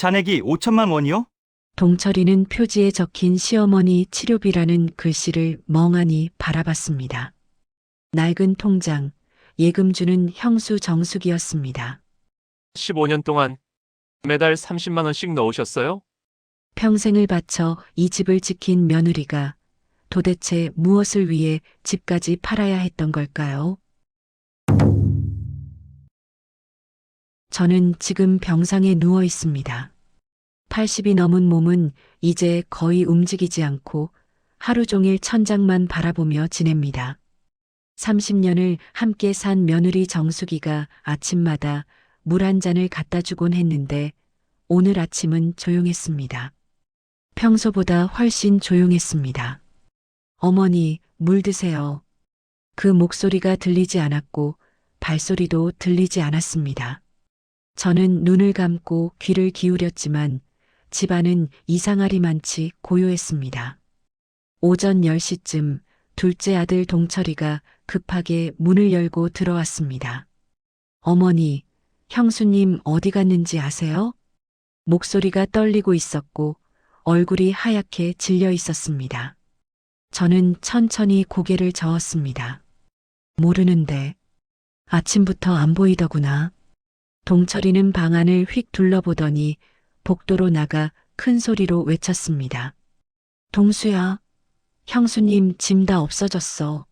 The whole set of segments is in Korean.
잔액이 5천만 원이요? 동철이는 표지에 적힌 시어머니 치료비라는 글씨를 멍하니 바라봤습니다. 낡은 통장, 예금 주는 형수 정숙이었습니다. 15년 동안 매달 30만 원씩 넣으셨어요? 평생을 바쳐 이 집을 지킨 며느리가 도대체 무엇을 위해 집까지 팔아야 했던 걸까요? 저는 지금 병상에 누워 있습니다. 80이 넘은 몸은 이제 거의 움직이지 않고 하루 종일 천장만 바라보며 지냅니다. 30년을 함께 산 며느리 정숙이가 아침마다 물 한 잔을 갖다 주곤 했는데 오늘 아침은 조용했습니다. 평소보다 훨씬 조용했습니다. 어머니, 물 드세요. 그 목소리가 들리지 않았고 발소리도 들리지 않았습니다. 저는 눈을 감고 귀를 기울였지만 집안은 이상하리만치 고요했습니다. 오전 10시쯤 둘째 아들 동철이가 급하게 문을 열고 들어왔습니다. 어머니, 형수님 어디 갔는지 아세요? 목소리가 떨리고 있었고 얼굴이 하얗게 질려 있었습니다. 저는 천천히 고개를 저었습니다. 모르는데 아침부터 안 보이더구나. 동철이는 방 안을 휙 둘러보더니 복도로 나가 큰 소리로 외쳤습니다. 동수야, 형수님 짐 다 없어졌어.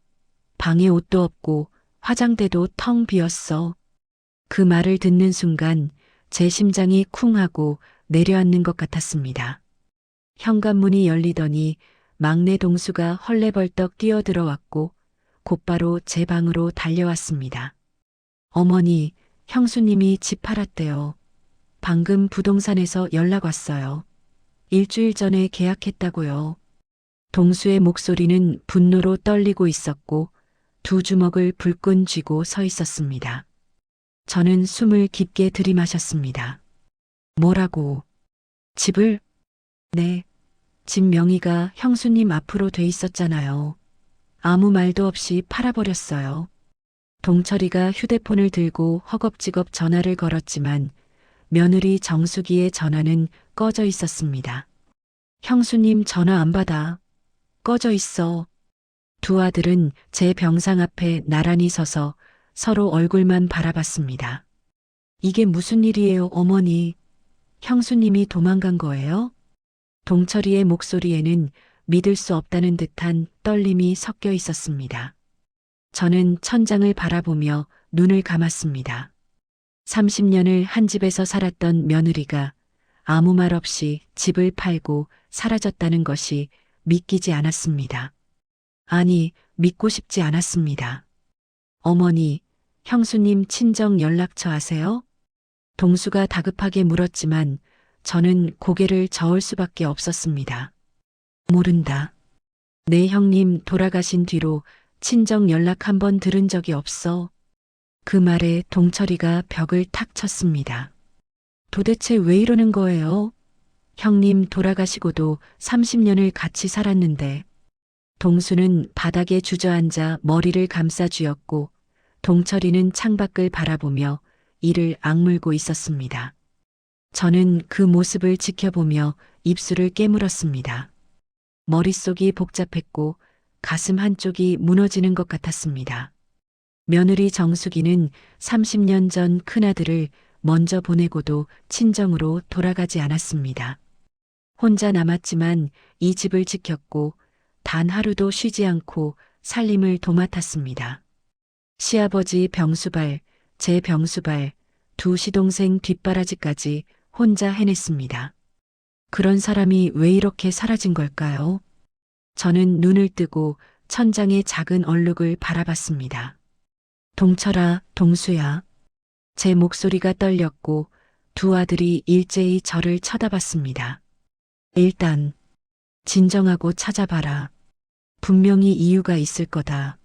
방에 옷도 없고 화장대도 텅 비었어. 그 말을 듣는 순간 제 심장이 쿵 하고 내려앉는 것 같았습니다. 현관문이 열리더니 막내 동수가 헐레벌떡 뛰어들어왔고 곧바로 제 방으로 달려왔습니다. 어머니, 형수님이 집 팔았대요. 방금 부동산에서 연락 왔어요. 일주일 전에 계약했다고요. 동수의 목소리는 분노로 떨리고 있었고 두 주먹을 불끈 쥐고 서 있었습니다. 저는 숨을 깊게 들이마셨습니다. 뭐라고? 집을? 네. 집 명의가 형수님 앞으로 돼 있었잖아요. 아무 말도 없이 팔아버렸어요. 동철이가 휴대폰을 들고 허겁지겁 전화를 걸었지만 며느리 정숙이의 전화는 꺼져 있었습니다. 형수님 전화 안 받아. 꺼져 있어. 두 아들은 제 병상 앞에 나란히 서서 서로 얼굴만 바라봤습니다. 이게 무슨 일이에요, 어머니? 형수님이 도망간 거예요? 동철이의 목소리에는 믿을 수 없다는 듯한 떨림이 섞여 있었습니다. 저는 천장을 바라보며 눈을 감았습니다. 30년을 한 집에서 살았던 며느리가 아무 말 없이 집을 팔고 사라졌다는 것이 믿기지 않았습니다. 아니, 믿고 싶지 않았습니다. 어머니, 형수님 친정 연락처 아세요? 동수가 다급하게 물었지만 저는 고개를 저을 수밖에 없었습니다. 모른다. 내 형님 돌아가신 뒤로 친정 연락 한 번 들은 적이 없어. 그 말에 동철이가 벽을 탁 쳤습니다. 도대체 왜 이러는 거예요? 형님 돌아가시고도 30년을 같이 살았는데. 동수는 바닥에 주저앉아 머리를 감싸 쥐었고 동철이는 창밖을 바라보며 이를 악물고 있었습니다. 저는 그 모습을 지켜보며 입술을 깨물었습니다. 머릿속이 복잡했고 가슴 한쪽이 무너지는 것 같았습니다. 며느리 정숙이는 30년 전 큰아들을 먼저 보내고도 친정으로 돌아가지 않았습니다. 혼자 남았지만 이 집을 지켰고 단 하루도 쉬지 않고 살림을 도맡았습니다. 시아버지 병수발, 제 병수발, 두 시동생 뒷바라지까지 혼자 해냈습니다. 그런 사람이 왜 이렇게 사라진 걸까요? 저는 눈을 뜨고 천장의 작은 얼룩을 바라봤습니다. 동철아, 동수야. 제 목소리가 떨렸고 두 아들이 일제히 저를 쳐다봤습니다. 일단 진정하고 찾아봐라. 분명히 이유가 있을 거다.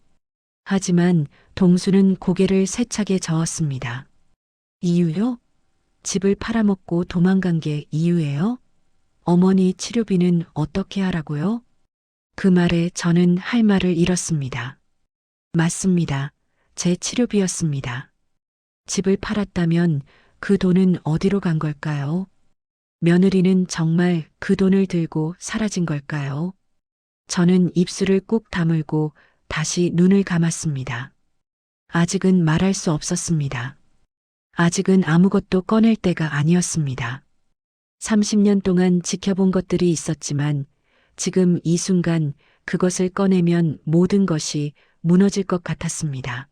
하지만 동수는 고개를 세차게 저었습니다. 이유요? 집을 팔아먹고 도망간 게 이유예요? 어머니 치료비는 어떻게 하라고요? 그 말에 저는 할 말을 잃었습니다. 맞습니다. 제 치료비였습니다. 집을 팔았다면 그 돈은 어디로 간 걸까요? 며느리는 정말 그 돈을 들고 사라진 걸까요? 저는 입술을 꾹 다물고 다시 눈을 감았습니다. 아직은 말할 수 없었습니다. 아직은 아무것도 꺼낼 때가 아니었습니다. 30년 동안 지켜본 것들이 있었지만 지금 이 순간 그것을 꺼내면 모든 것이 무너질 것 같았습니다.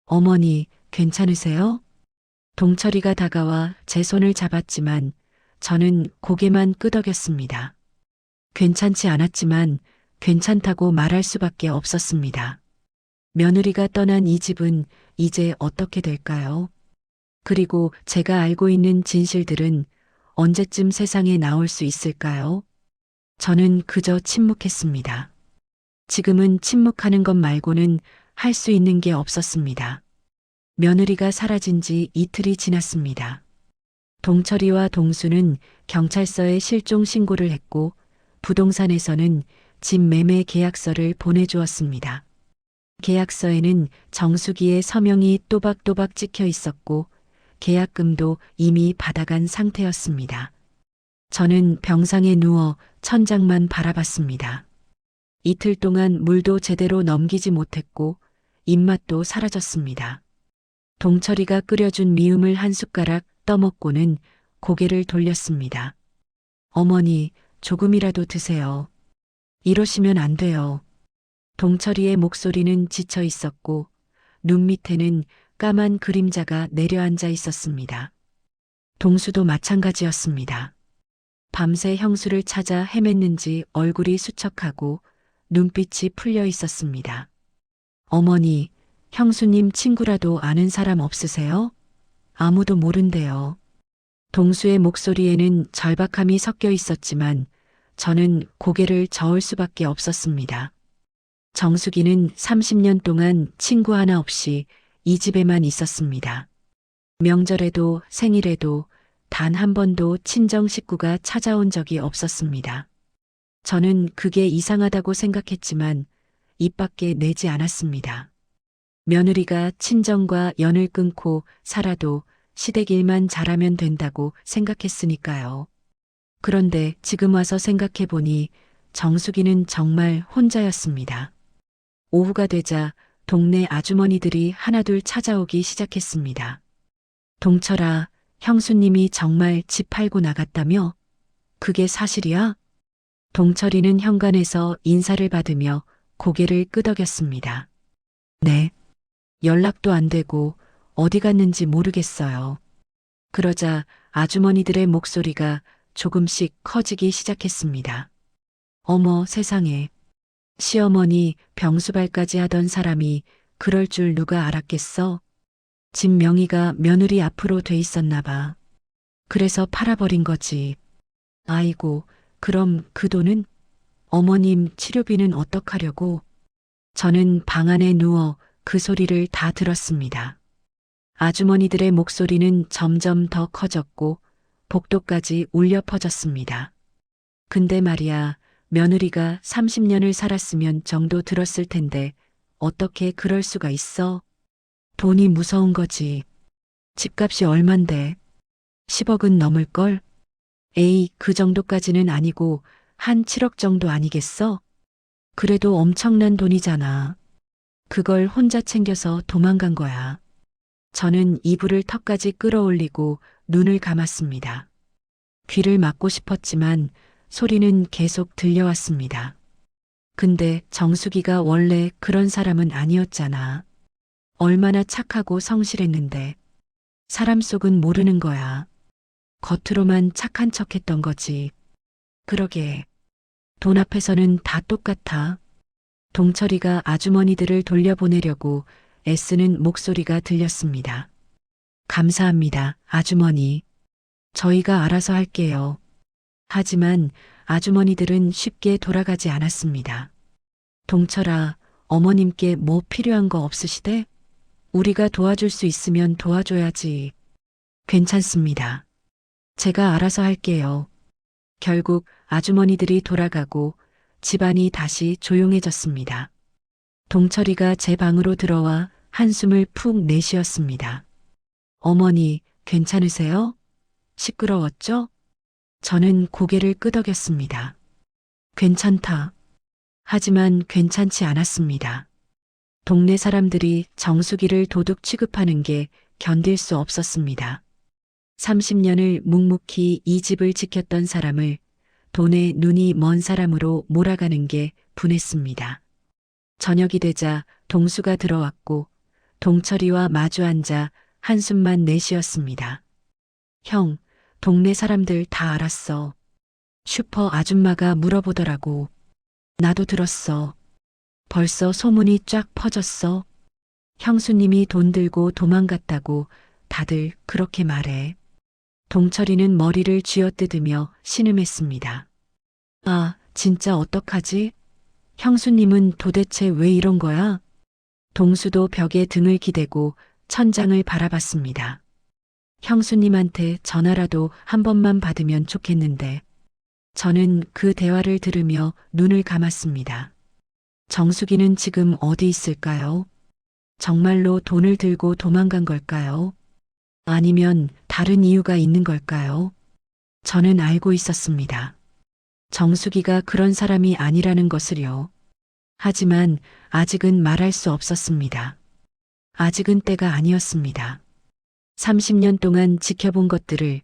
어머니, 괜찮으세요? 동철이가 다가와 제 손을 잡았지만 저는 고개만 끄덕였습니다. 괜찮지 않았지만 괜찮다고 말할 수밖에 없었습니다. 며느리가 떠난 이 집은 이제 어떻게 될까요? 그리고 제가 알고 있는 진실들은 언제쯤 세상에 나올 수 있을까요? 저는 그저 침묵했습니다. 지금은 침묵하는 것 말고는 할 수 있는 게 없었습니다. 며느리가 사라진 지 이틀이 지났습니다. 동철이와 동수는 경찰서에 실종 신고를 했고 부동산에서는 집 매매 계약서를 보내주었습니다. 계약서에는 정수기의 서명이 또박또박 찍혀 있었고 계약금도 이미 받아간 상태였습니다. 저는 병상에 누워 천장만 바라봤습니다. 이틀 동안 물도 제대로 넘기지 못했고 입맛도 사라졌습니다. 동철이가 끓여준 미음을 한 숟가락 떠먹고는 고개를 돌렸습니다. 어머니, 조금이라도 드세요. 이러시면 안 돼요. 동철이의 목소리는 지쳐 있었고 눈 밑에는 까만 그림자가 내려앉아 있었습니다. 동수도 마찬가지였습니다. 밤새 형수를 찾아 헤맸는지 얼굴이 수척하고 눈빛이 풀려 있었습니다. 어머니, 형수님 친구라도 아는 사람 없으세요? 아무도 모른대요. 동수의 목소리에는 절박함이 섞여 있었지만 저는 고개를 저을 수밖에 없었습니다. 정숙이는 30년 동안 친구 하나 없이 이 집에만 있었습니다. 명절에도 생일에도 단 한 번도 친정 식구가 찾아온 적이 없었습니다. 저는 그게 이상하다고 생각했지만 입 밖에 내지 않았습니다. 며느리가 친정과 연을 끊고 살아도 시댁 일만 잘하면 된다고 생각했으니까요. 그런데 지금 와서 생각해보니 정숙이는 정말 혼자였습니다. 오후가 되자 동네 아주머니들이 하나둘 찾아오기 시작했습니다. 동철아, 형수님이 정말 집 팔고 나갔다며? 그게 사실이야? 동철이는 현관에서 인사를 받으며 고개를 끄덕였습니다. 네. 연락도 안 되고 어디 갔는지 모르겠어요. 그러자 아주머니들의 목소리가 조금씩 커지기 시작했습니다. 어머 세상에. 시어머니 병수발까지 하던 사람이 그럴 줄 누가 알았겠어? 집 명의가 며느리 앞으로 돼 있었나 봐. 그래서 팔아버린 거지. 아이고, 그럼 그 돈은? 어머님 치료비는 어떡하려고? 저는 방 안에 누워 그 소리를 다 들었습니다. 아주머니들의 목소리는 점점 더 커졌고 복도까지 울려 퍼졌습니다. 근데 말이야, 며느리가 30년을 살았으면 정도 들었을 텐데 어떻게 그럴 수가 있어? 돈이 무서운 거지. 집값이 얼만데? 10억은 넘을걸? 에이, 그 정도까지는 아니고 한 7억 정도 아니겠어? 그래도 엄청난 돈이잖아. 그걸 혼자 챙겨서 도망간 거야. 저는 이불을 턱까지 끌어올리고 눈을 감았습니다. 귀를 막고 싶었지만 소리는 계속 들려왔습니다. 근데 정숙이가 원래 그런 사람은 아니었잖아. 얼마나 착하고 성실했는데. 사람 속은 모르는 거야. 겉으로만 착한 척했던 거지. 그러게. 돈 앞에서는 다 똑같아. 동철이가 아주머니들을 돌려보내려고 애쓰는 목소리가 들렸습니다. 감사합니다, 아주머니. 저희가 알아서 할게요. 하지만 아주머니들은 쉽게 돌아가지 않았습니다. 동철아, 어머님께 뭐 필요한 거 없으시대? 우리가 도와줄 수 있으면 도와줘야지. 괜찮습니다. 제가 알아서 할게요. 결국 아주머니들이 돌아가고 집안이 다시 조용해졌습니다. 동철이가 제 방으로 들어와 한숨을 푹 내쉬었습니다. 어머니, 괜찮으세요? 시끄러웠죠? 저는 고개를 끄덕였습니다. 괜찮다. 하지만 괜찮지 않았습니다. 동네 사람들이 정수기를 도둑 취급하는 게 견딜 수 없었습니다. 30년을 묵묵히 이 집을 지켰던 사람을 돈에 눈이 먼 사람으로 몰아가는 게 분했습니다. 저녁이 되자 동수가 들어왔고 동철이와 마주 앉아 한숨만 내쉬었습니다. 형, 동네 사람들 다 알았어. 슈퍼 아줌마가 물어보더라고. 나도 들었어. 벌써 소문이 쫙 퍼졌어. 형수님이 돈 들고 도망갔다고 다들 그렇게 말해. 동철이는 머리를 쥐어뜯으며 신음했습니다. 아, 진짜 어떡하지? 형수님은 도대체 왜 이런 거야? 동수도 벽에 등을 기대고 천장을 바라봤습니다. 형수님한테 전화라도 한 번만 받으면 좋겠는데. 저는 그 대화를 들으며 눈을 감았습니다. 정수기는 지금 어디 있을까요? 정말로 돈을 들고 도망간 걸까요? 아니면 다른 이유가 있는 걸까요? 저는 알고 있었습니다. 정수기가 그런 사람이 아니라는 것을요. 하지만 아직은 말할 수 없었습니다. 아직은 때가 아니었습니다. 30년 동안 지켜본 것들을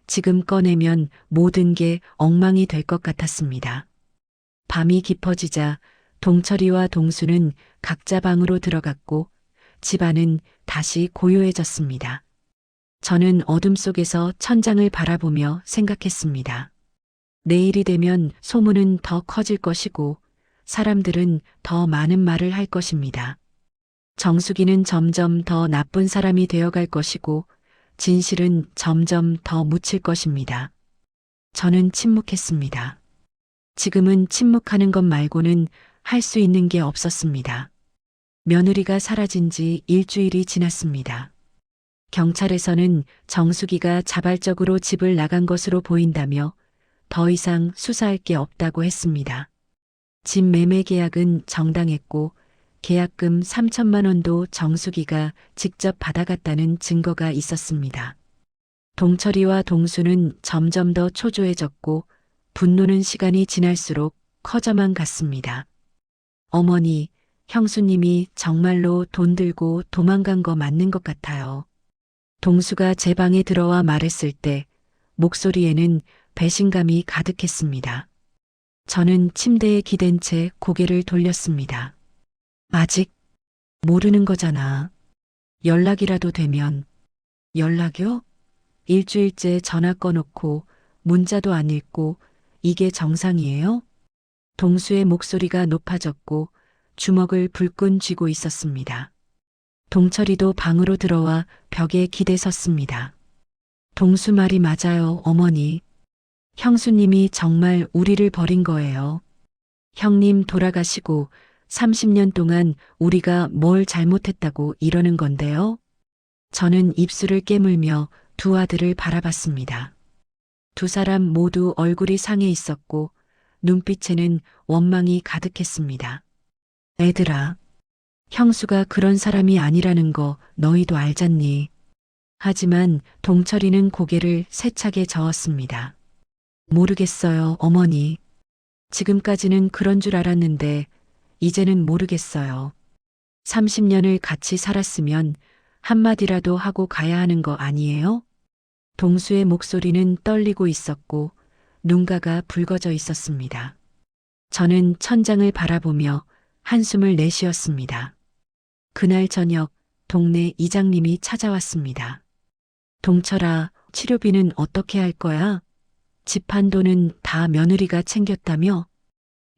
지금 꺼내면 모든 게 엉망이 될 것 같았습니다. 밤이 깊어지자 동철이와 동수는 각자 방으로 들어갔고 집안은 다시 고요해졌습니다. 저는 어둠 속에서 천장을 바라보며 생각했습니다. 내일이 되면 소문은 더 커질 것이고 사람들은 더 많은 말을 할 것입니다. 정수기는 점점 더 나쁜 사람이 되어갈 것이고 진실은 점점 더 묻힐 것입니다. 저는 침묵했습니다. 지금은 침묵하는 것 말고는 할 수 있는 게 없었습니다. 며느리가 사라진 지 일주일이 지났습니다. 경찰에서는 정수기가 자발적으로 집을 나간 것으로 보인다며 더 이상 수사할 게 없다고 했습니다. 집 매매 계약은 정당했고 계약금 3천만 원도 정수기가 직접 받아갔다는 증거가 있었습니다. 동철이와 동수는 점점 더 초조해졌고 분노는 시간이 지날수록 커져만 갔습니다. 어머니, 형수님이 정말로 돈 들고 도망간 거 맞는 것 같아요. 동수가 제 방에 들어와 말했을 때 목소리에는 배신감이 가득했습니다. 저는 침대에 기댄 채 고개를 돌렸습니다. 아직 모르는 거잖아. 연락이라도 되면. 연락이요? 일주일째 전화 꺼놓고 문자도 안 읽고 이게 정상이에요? 동수의 목소리가 높아졌고 주먹을 불끈 쥐고 있었습니다. 동철이도 방으로 들어와 벽에 기대 섰습니다. 동수 말이 맞아요, 어머니. 형수님이 정말 우리를 버린 거예요. 형님 돌아가시고 30년 동안 우리가 뭘 잘못했다고 이러는 건데요. 저는 입술을 깨물며 두 아들을 바라봤습니다. 두 사람 모두 얼굴이 상해 있었고 눈빛에는 원망이 가득했습니다. 애들아, 형수가 그런 사람이 아니라는 거 너희도 알잖니. 하지만 동철이는 고개를 세차게 저었습니다. 모르겠어요, 어머니. 지금까지는 그런 줄 알았는데 이제는 모르겠어요. 30년을 같이 살았으면 한마디라도 하고 가야 하는 거 아니에요? 동수의 목소리는 떨리고 있었고 눈가가 붉어져 있었습니다. 저는 천장을 바라보며 한숨을 내쉬었습니다. 그날 저녁 동네 이장님이 찾아왔습니다. 동철아, 치료비는 어떻게 할 거야? 집 한도는 다 며느리가 챙겼다며?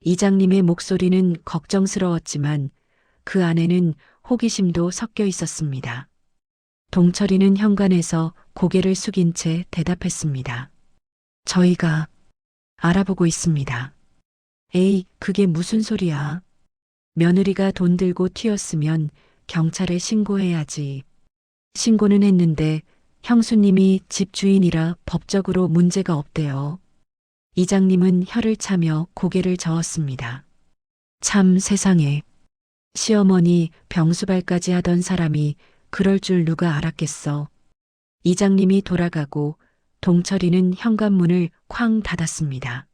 이장님의 목소리는 걱정스러웠지만 그 안에는 호기심도 섞여 있었습니다. 동철이는 현관에서 고개를 숙인 채 대답했습니다. 저희가 알아보고 있습니다. 에이, 그게 무슨 소리야. 며느리가 돈 들고 튀었으면 경찰에 신고해야지. 신고는 했는데 형수님이 집 주인이라 법적으로 문제가 없대요. 이장님은 혀를 차며 고개를 저었습니다. 참 세상에. 시어머니 병수발까지 하던 사람이 그럴 줄 누가 알았겠어. 이장님이 돌아가고 동철이는 현관문을 쾅 닫았습니다.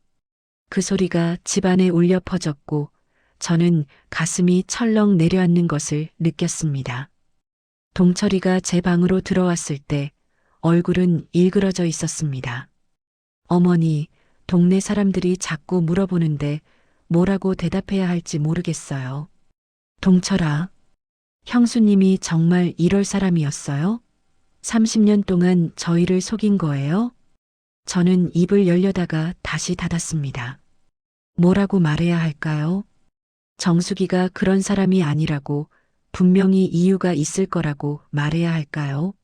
그 소리가 집안에 울려 퍼졌고 저는 가슴이 철렁 내려앉는 것을 느꼈습니다. 동철이가 제 방으로 들어왔을 때 얼굴은 일그러져 있었습니다. 어머니, 동네 사람들이 자꾸 물어보는데 뭐라고 대답해야 할지 모르겠어요. 동철아, 형수님이 정말 이럴 사람이었어요? 30년 동안 저희를 속인 거예요? 저는 입을 열려다가 다시 닫았습니다. 뭐라고 말해야 할까요? 정숙이가 그런 사람이 아니라고, 분명히 이유가 있을 거라고 말해야 할까요?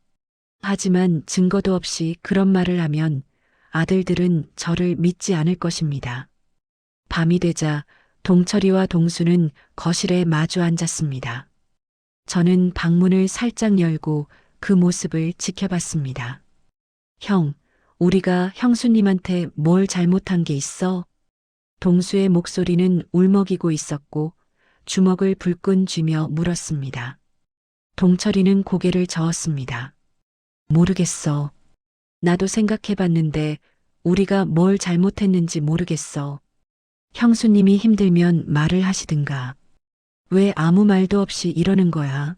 하지만 증거도 없이 그런 말을 하면 아들들은 저를 믿지 않을 것입니다. 밤이 되자 동철이와 동수는 거실에 마주 앉았습니다. 저는 방문을 살짝 열고 그 모습을 지켜봤습니다. 형, 우리가 형수님한테 뭘 잘못한 게 있어? 동수의 목소리는 울먹이고 있었고 주먹을 불끈 쥐며 물었습니다. 동철이는 고개를 저었습니다. 모르겠어. 나도 생각해봤는데 우리가 뭘 잘못했는지 모르겠어. 형수님이 힘들면 말을 하시든가. 왜 아무 말도 없이 이러는 거야?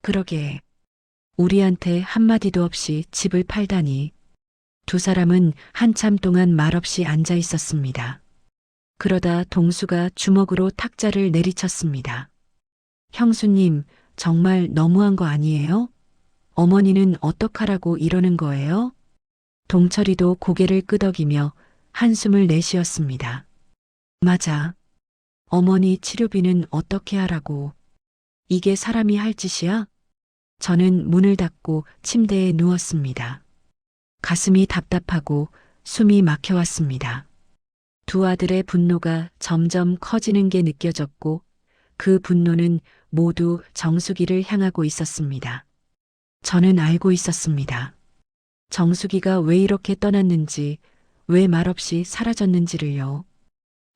그러게. 우리한테 한마디도 없이 집을 팔다니. 두 사람은 한참 동안 말없이 앉아 있었습니다. 그러다 동수가 주먹으로 탁자를 내리쳤습니다. 형수님, 정말 너무한 거 아니에요? 어머니는 어떡하라고 이러는 거예요? 동철이도 고개를 끄덕이며 한숨을 내쉬었습니다. 맞아. 어머니 치료비는 어떻게 하라고. 이게 사람이 할 짓이야? 저는 문을 닫고 침대에 누웠습니다. 가슴이 답답하고 숨이 막혀왔습니다. 두 아들의 분노가 점점 커지는 게 느껴졌고 그 분노는 모두 정숙이를 향하고 있었습니다. 저는 알고 있었습니다. 정숙이가 왜 이렇게 떠났는지, 왜 말없이 사라졌는지를요.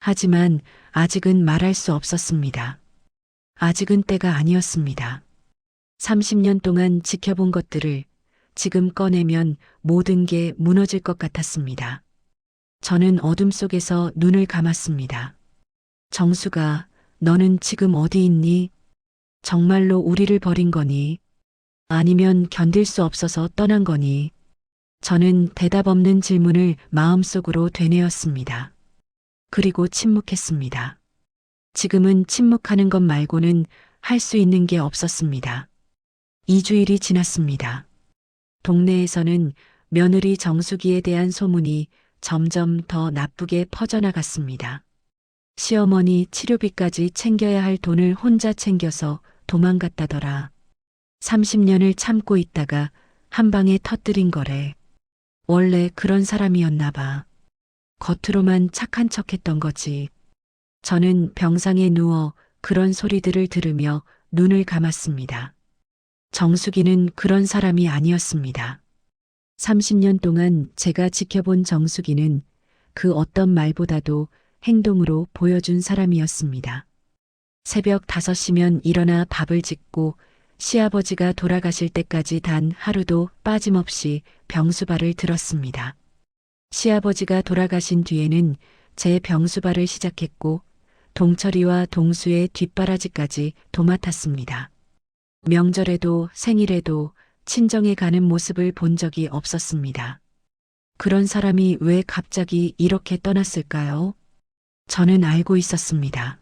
하지만 아직은 말할 수 없었습니다. 아직은 때가 아니었습니다. 30년 동안 지켜본 것들을 지금 꺼내면 모든 게 무너질 것 같았습니다. 저는 어둠 속에서 눈을 감았습니다. 정수가, 너는 지금 어디 있니? 정말로 우리를 버린 거니? 아니면 견딜 수 없어서 떠난 거니? 저는 대답 없는 질문을 마음속으로 되뇌었습니다. 그리고 침묵했습니다. 지금은 침묵하는 것 말고는 할 수 있는 게 없었습니다. 2주일이 지났습니다. 동네에서는 며느리 정숙이에 대한 소문이 점점 더 나쁘게 퍼져나갔습니다. 시어머니 치료비까지 챙겨야 할 돈을 혼자 챙겨서 도망갔다더라. 30년을 참고 있다가 한 방에 터뜨린 거래. 원래 그런 사람이었나 봐. 겉으로만 착한 척했던 거지. 저는 병상에 누워 그런 소리들을 들으며 눈을 감았습니다. 정숙이는 그런 사람이 아니었습니다. 30년 동안 제가 지켜본 정숙이는 그 어떤 말보다도 행동으로 보여준 사람이었습니다. 새벽 5시면 일어나 밥을 짓고 시아버지가 돌아가실 때까지 단 하루도 빠짐없이 병수발을 들었습니다. 시아버지가 돌아가신 뒤에는 제 병수발을 시작했고 동철이와 동수의 뒷바라지까지 도맡았습니다. 명절에도 생일에도 친정에 가는 모습을 본 적이 없었습니다. 그런 사람이 왜 갑자기 이렇게 떠났을까요? 저는 알고 있었습니다.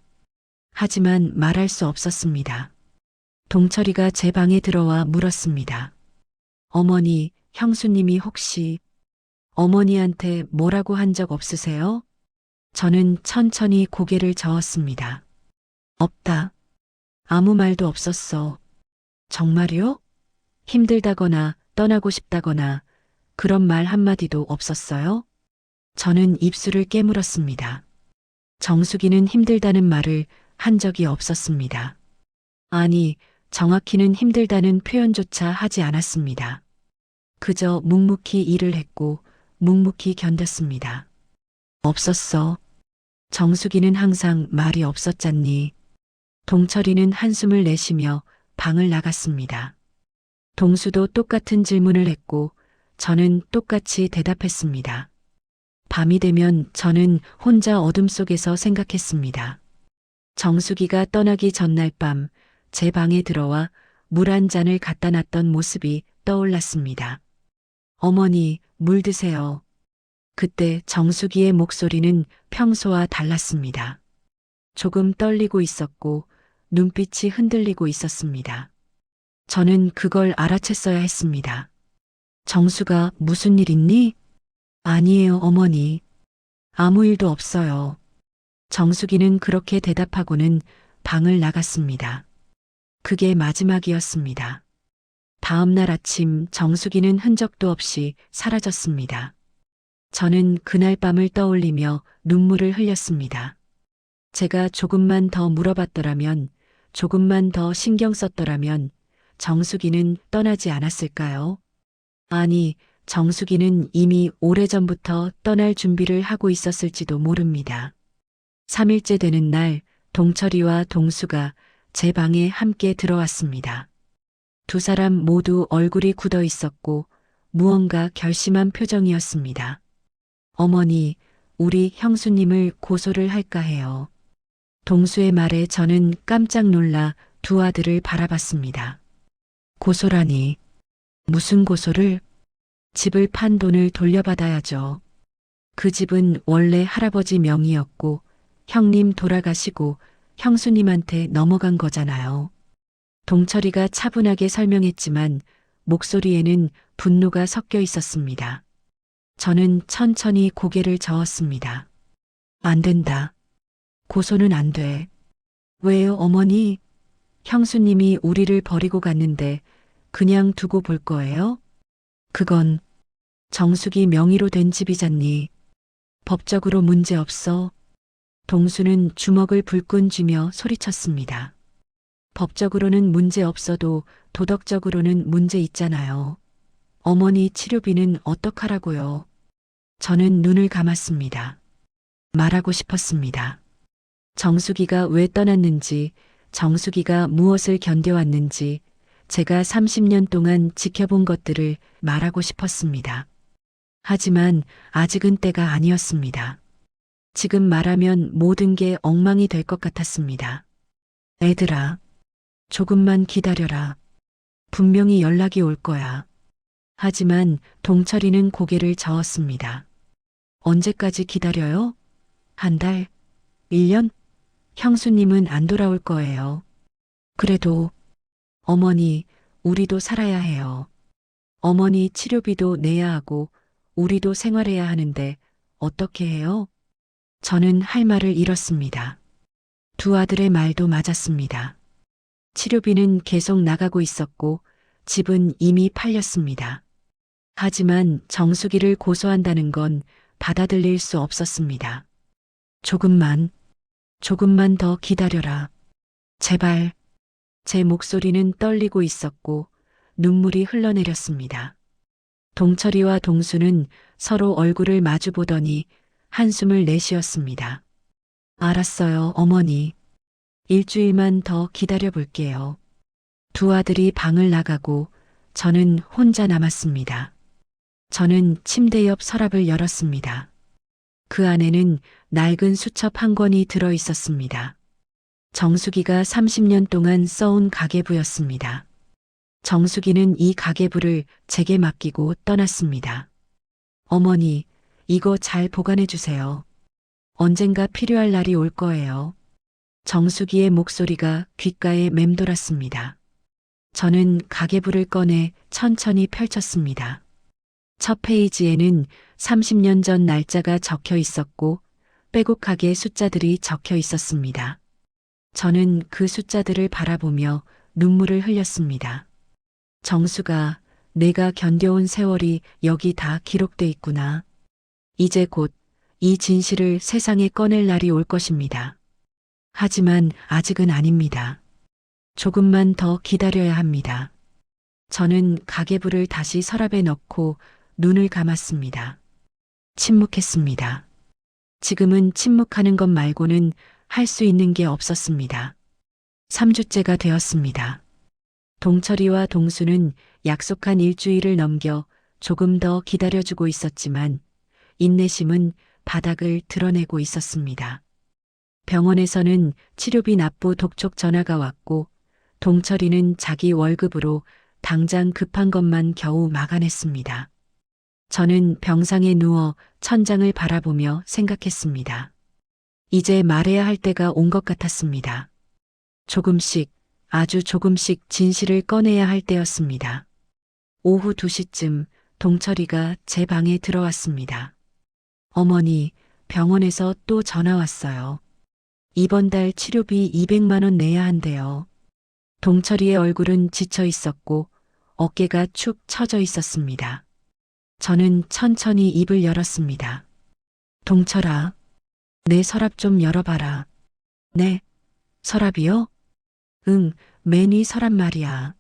하지만 말할 수 없었습니다. 동철이가 제 방에 들어와 물었습니다. 어머니, 형수님이 혹시 어머니한테 뭐라고 한 적 없으세요? 저는 천천히 고개를 저었습니다. 없다. 아무 말도 없었어. 정말요? 힘들다거나 떠나고 싶다거나 그런 말 한마디도 없었어요? 저는 입술을 깨물었습니다. 정숙이는 힘들다는 말을 한 적이 없었습니다. 아니, 정확히는 힘들다는 표현조차 하지 않았습니다. 그저 묵묵히 일을 했고 묵묵히 견뎠습니다. 없었어. 정숙이는 항상 말이 없었잖니. 동철이는 한숨을 내쉬며 방을 나갔습니다. 동수도 똑같은 질문을 했고 저는 똑같이 대답했습니다. 밤이 되면 저는 혼자 어둠 속에서 생각했습니다. 정수기가 떠나기 전날 밤 제 방에 들어와 물 한 잔을 갖다 놨던 모습이 떠올랐습니다. 어머니, 물 드세요. 그때 정수기의 목소리는 평소와 달랐습니다. 조금 떨리고 있었고 눈빛이 흔들리고 있었습니다. 저는 그걸 알아챘어야 했습니다. 정수가 무슨 일 있니? 아니에요, 어머니. 아무 일도 없어요. 정수기는 그렇게 대답하고는 방을 나갔습니다. 그게 마지막이었습니다. 다음 날 아침 정수기는 흔적도 없이 사라졌습니다. 저는 그날 밤을 떠올리며 눈물을 흘렸습니다. 제가 조금만 더 물어봤더라면, 조금만 더 신경 썼더라면 정수기는 떠나지 않았을까요? 아니, 정수기는 이미 오래전부터 떠날 준비를 하고 있었을지도 모릅니다. 3일째 되는 날, 동철이와 동수가 제 방에 함께 들어왔습니다. 두 사람 모두 얼굴이 굳어 있었고 무언가 결심한 표정이었습니다. 어머니, 우리 형수님을 고소를 할까 해요. 동수의 말에 저는 깜짝 놀라 두 아들을 바라봤습니다. 고소라니, 무슨 고소를? 집을 판 돈을 돌려받아야죠. 그 집은 원래 할아버지 명의였고 형님 돌아가시고 형수님한테 넘어간 거잖아요. 동철이가 차분하게 설명했지만 목소리에는 분노가 섞여 있었습니다. 저는 천천히 고개를 저었습니다. 안 된다. 고소는 안 돼. 왜요, 어머니? 형수님이 우리를 버리고 갔는데 그냥 두고 볼 거예요? 그건 정숙이 명의로 된 집이잖니. 법적으로 문제 없어. 동수는 주먹을 불끈 쥐며 소리쳤습니다. 법적으로는 문제 없어도 도덕적으로는 문제 있잖아요. 어머니 치료비는 어떡하라고요? 저는 눈을 감았습니다. 말하고 싶었습니다. 정수기가 왜 떠났는지, 정수기가 무엇을 견뎌왔는지, 제가 30년 동안 지켜본 것들을 말하고 싶었습니다. 하지만 아직은 때가 아니었습니다. 지금 말하면 모든 게 엉망이 될 것 같았습니다. 애들아, 조금만 기다려라. 분명히 연락이 올 거야. 하지만 동철이는 고개를 저었습니다. 언제까지 기다려요? 한 달? 1년? 형수님은 안 돌아올 거예요. 그래도 어머니, 우리도 살아야 해요. 어머니 치료비도 내야 하고 우리도 생활해야 하는데 어떻게 해요? 저는 할 말을 잃었습니다. 두 아들의 말도 맞았습니다. 치료비는 계속 나가고 있었고 집은 이미 팔렸습니다. 하지만 정수기를 고소한다는 건 받아들일 수 없었습니다. 조금만 더 기다려라. 제발. 제 목소리는 떨리고 있었고 눈물이 흘러내렸습니다. 동철이와 동수는 서로 얼굴을 마주보더니 한숨을 내쉬었습니다. 알았어요, 어머니. 일주일만 더 기다려 볼게요. 두 아들이 방을 나가고 저는 혼자 남았습니다. 저는 침대 옆 서랍을 열었습니다. 그 안에는 낡은 수첩 한 권이 들어 있었습니다. 정수기가 30년 동안 써온 가계부였습니다. 정수기는 이 가계부를 제게 맡기고 떠났습니다. 어머니, 이거 잘 보관해 주세요. 언젠가 필요할 날이 올 거예요. 정수기의 목소리가 귓가에 맴돌았습니다. 저는 가계부를 꺼내 천천히 펼쳤습니다. 첫 페이지에는 30년 전 날짜가 적혀 있었고 빼곡하게 숫자들이 적혀 있었습니다. 저는 그 숫자들을 바라보며 눈물을 흘렸습니다. 정수가 내가 견뎌온 세월이 여기 다 기록돼 있구나. 이제 곧 이 진실을 세상에 꺼낼 날이 올 것입니다. 하지만 아직은 아닙니다. 조금만 더 기다려야 합니다. 저는 가계부를 다시 서랍에 넣고 눈을 감았습니다. 침묵했습니다. 지금은 침묵하는 것 말고는 할 수 있는 게 없었습니다. 3주째가 되었습니다. 동철이와 동수는 약속한 일주일을 넘겨 조금 더 기다려주고 있었지만 인내심은 바닥을 드러내고 있었습니다. 병원에서는 치료비 납부 독촉 전화가 왔고 동철이는 자기 월급으로 당장 급한 것만 겨우 막아냈습니다. 저는 병상에 누워 천장을 바라보며 생각했습니다. 이제 말해야 할 때가 온 것 같았습니다. 조금씩, 아주 조금씩 진실을 꺼내야 할 때였습니다. 오후 2시쯤 동철이가 제 방에 들어왔습니다. 어머니, 병원에서 또 전화 왔어요. 이번 달 치료비 200만 원 내야 한대요. 동철이의 얼굴은 지쳐 있었고 어깨가 축 처져 있었습니다. 저는 천천히 입을 열었습니다. 동철아, 내 서랍 좀 열어봐라. 네, 서랍이요? 응, 맨 위 서랍 말이야.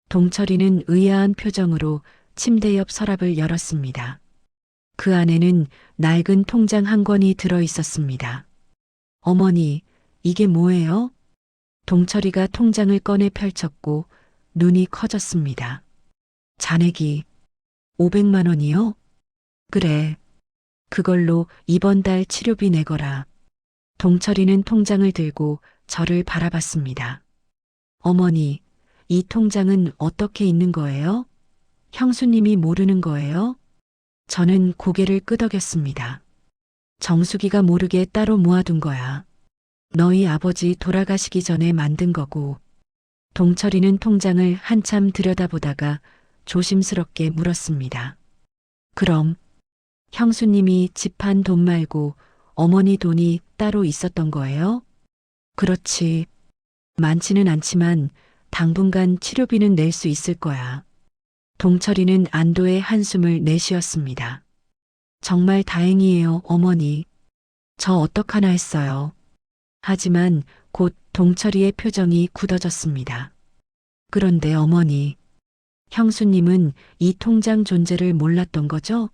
동철이는 의아한 표정으로 침대 옆 서랍을 열었습니다. 그 안에는 낡은 통장 한 권이 들어 있었습니다. 어머니, 이게 뭐예요? 동철이가 통장을 꺼내 펼쳤고 눈이 커졌습니다. 잔액이 500만 원이요? 그래. 그걸로 이번 달 치료비 내거라. 동철이는 통장을 들고 저를 바라봤습니다. 어머니, 이 통장은 어떻게 있는 거예요? 형수님이 모르는 거예요? 저는 고개를 끄덕였습니다. 정수기가 모르게 따로 모아둔 거야. 너희 아버지 돌아가시기 전에 만든 거고. 동철이는 통장을 한참 들여다보다가 조심스럽게 물었습니다. 그럼 형수님이 집한 돈 말고 어머니 돈이 따로 있었던 거예요? 그렇지. 많지는 않지만 당분간 치료비는 낼 수 있을 거야. 동철이는 안도의 한숨을 내쉬었습니다. 정말 다행이에요, 어머니. 저 어떡하나 했어요. 하지만 곧 동철이의 표정이 굳어졌습니다. 그런데 어머니, 형수님은 이 통장 존재를 몰랐던 거죠?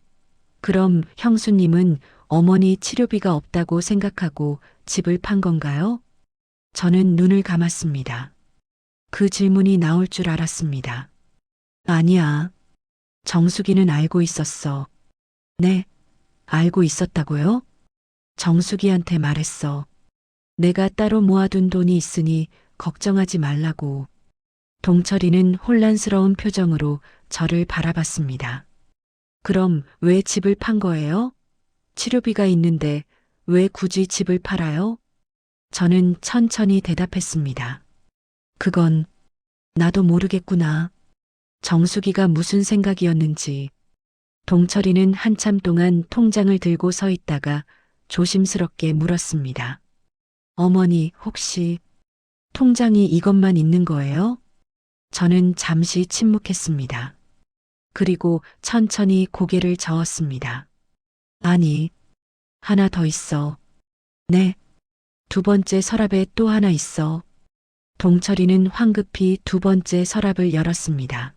그럼 형수님은 어머니 치료비가 없다고 생각하고 집을 판 건가요? 저는 눈을 감았습니다. 그 질문이 나올 줄 알았습니다. 아니야. 정수기는 알고 있었어. 네, 알고 있었다고요? 정수기한테 말했어. 내가 따로 모아둔 돈이 있으니 걱정하지 말라고. 동철이는 혼란스러운 표정으로 저를 바라봤습니다. 그럼 왜 집을 판 거예요? 치료비가 있는데 왜 굳이 집을 팔아요? 저는 천천히 대답했습니다. 그건 나도 모르겠구나. 정수기가 무슨 생각이었는지. 동철이는 한참 동안 통장을 들고 서 있다가 조심스럽게 물었습니다. 어머니, 혹시 통장이 이것만 있는 거예요? 저는 잠시 침묵했습니다. 그리고 천천히 고개를 저었습니다. 아니, 하나 더 있어. 네, 두 번째 서랍에 또 하나 있어. 동철이는 황급히 두 번째 서랍을 열었습니다.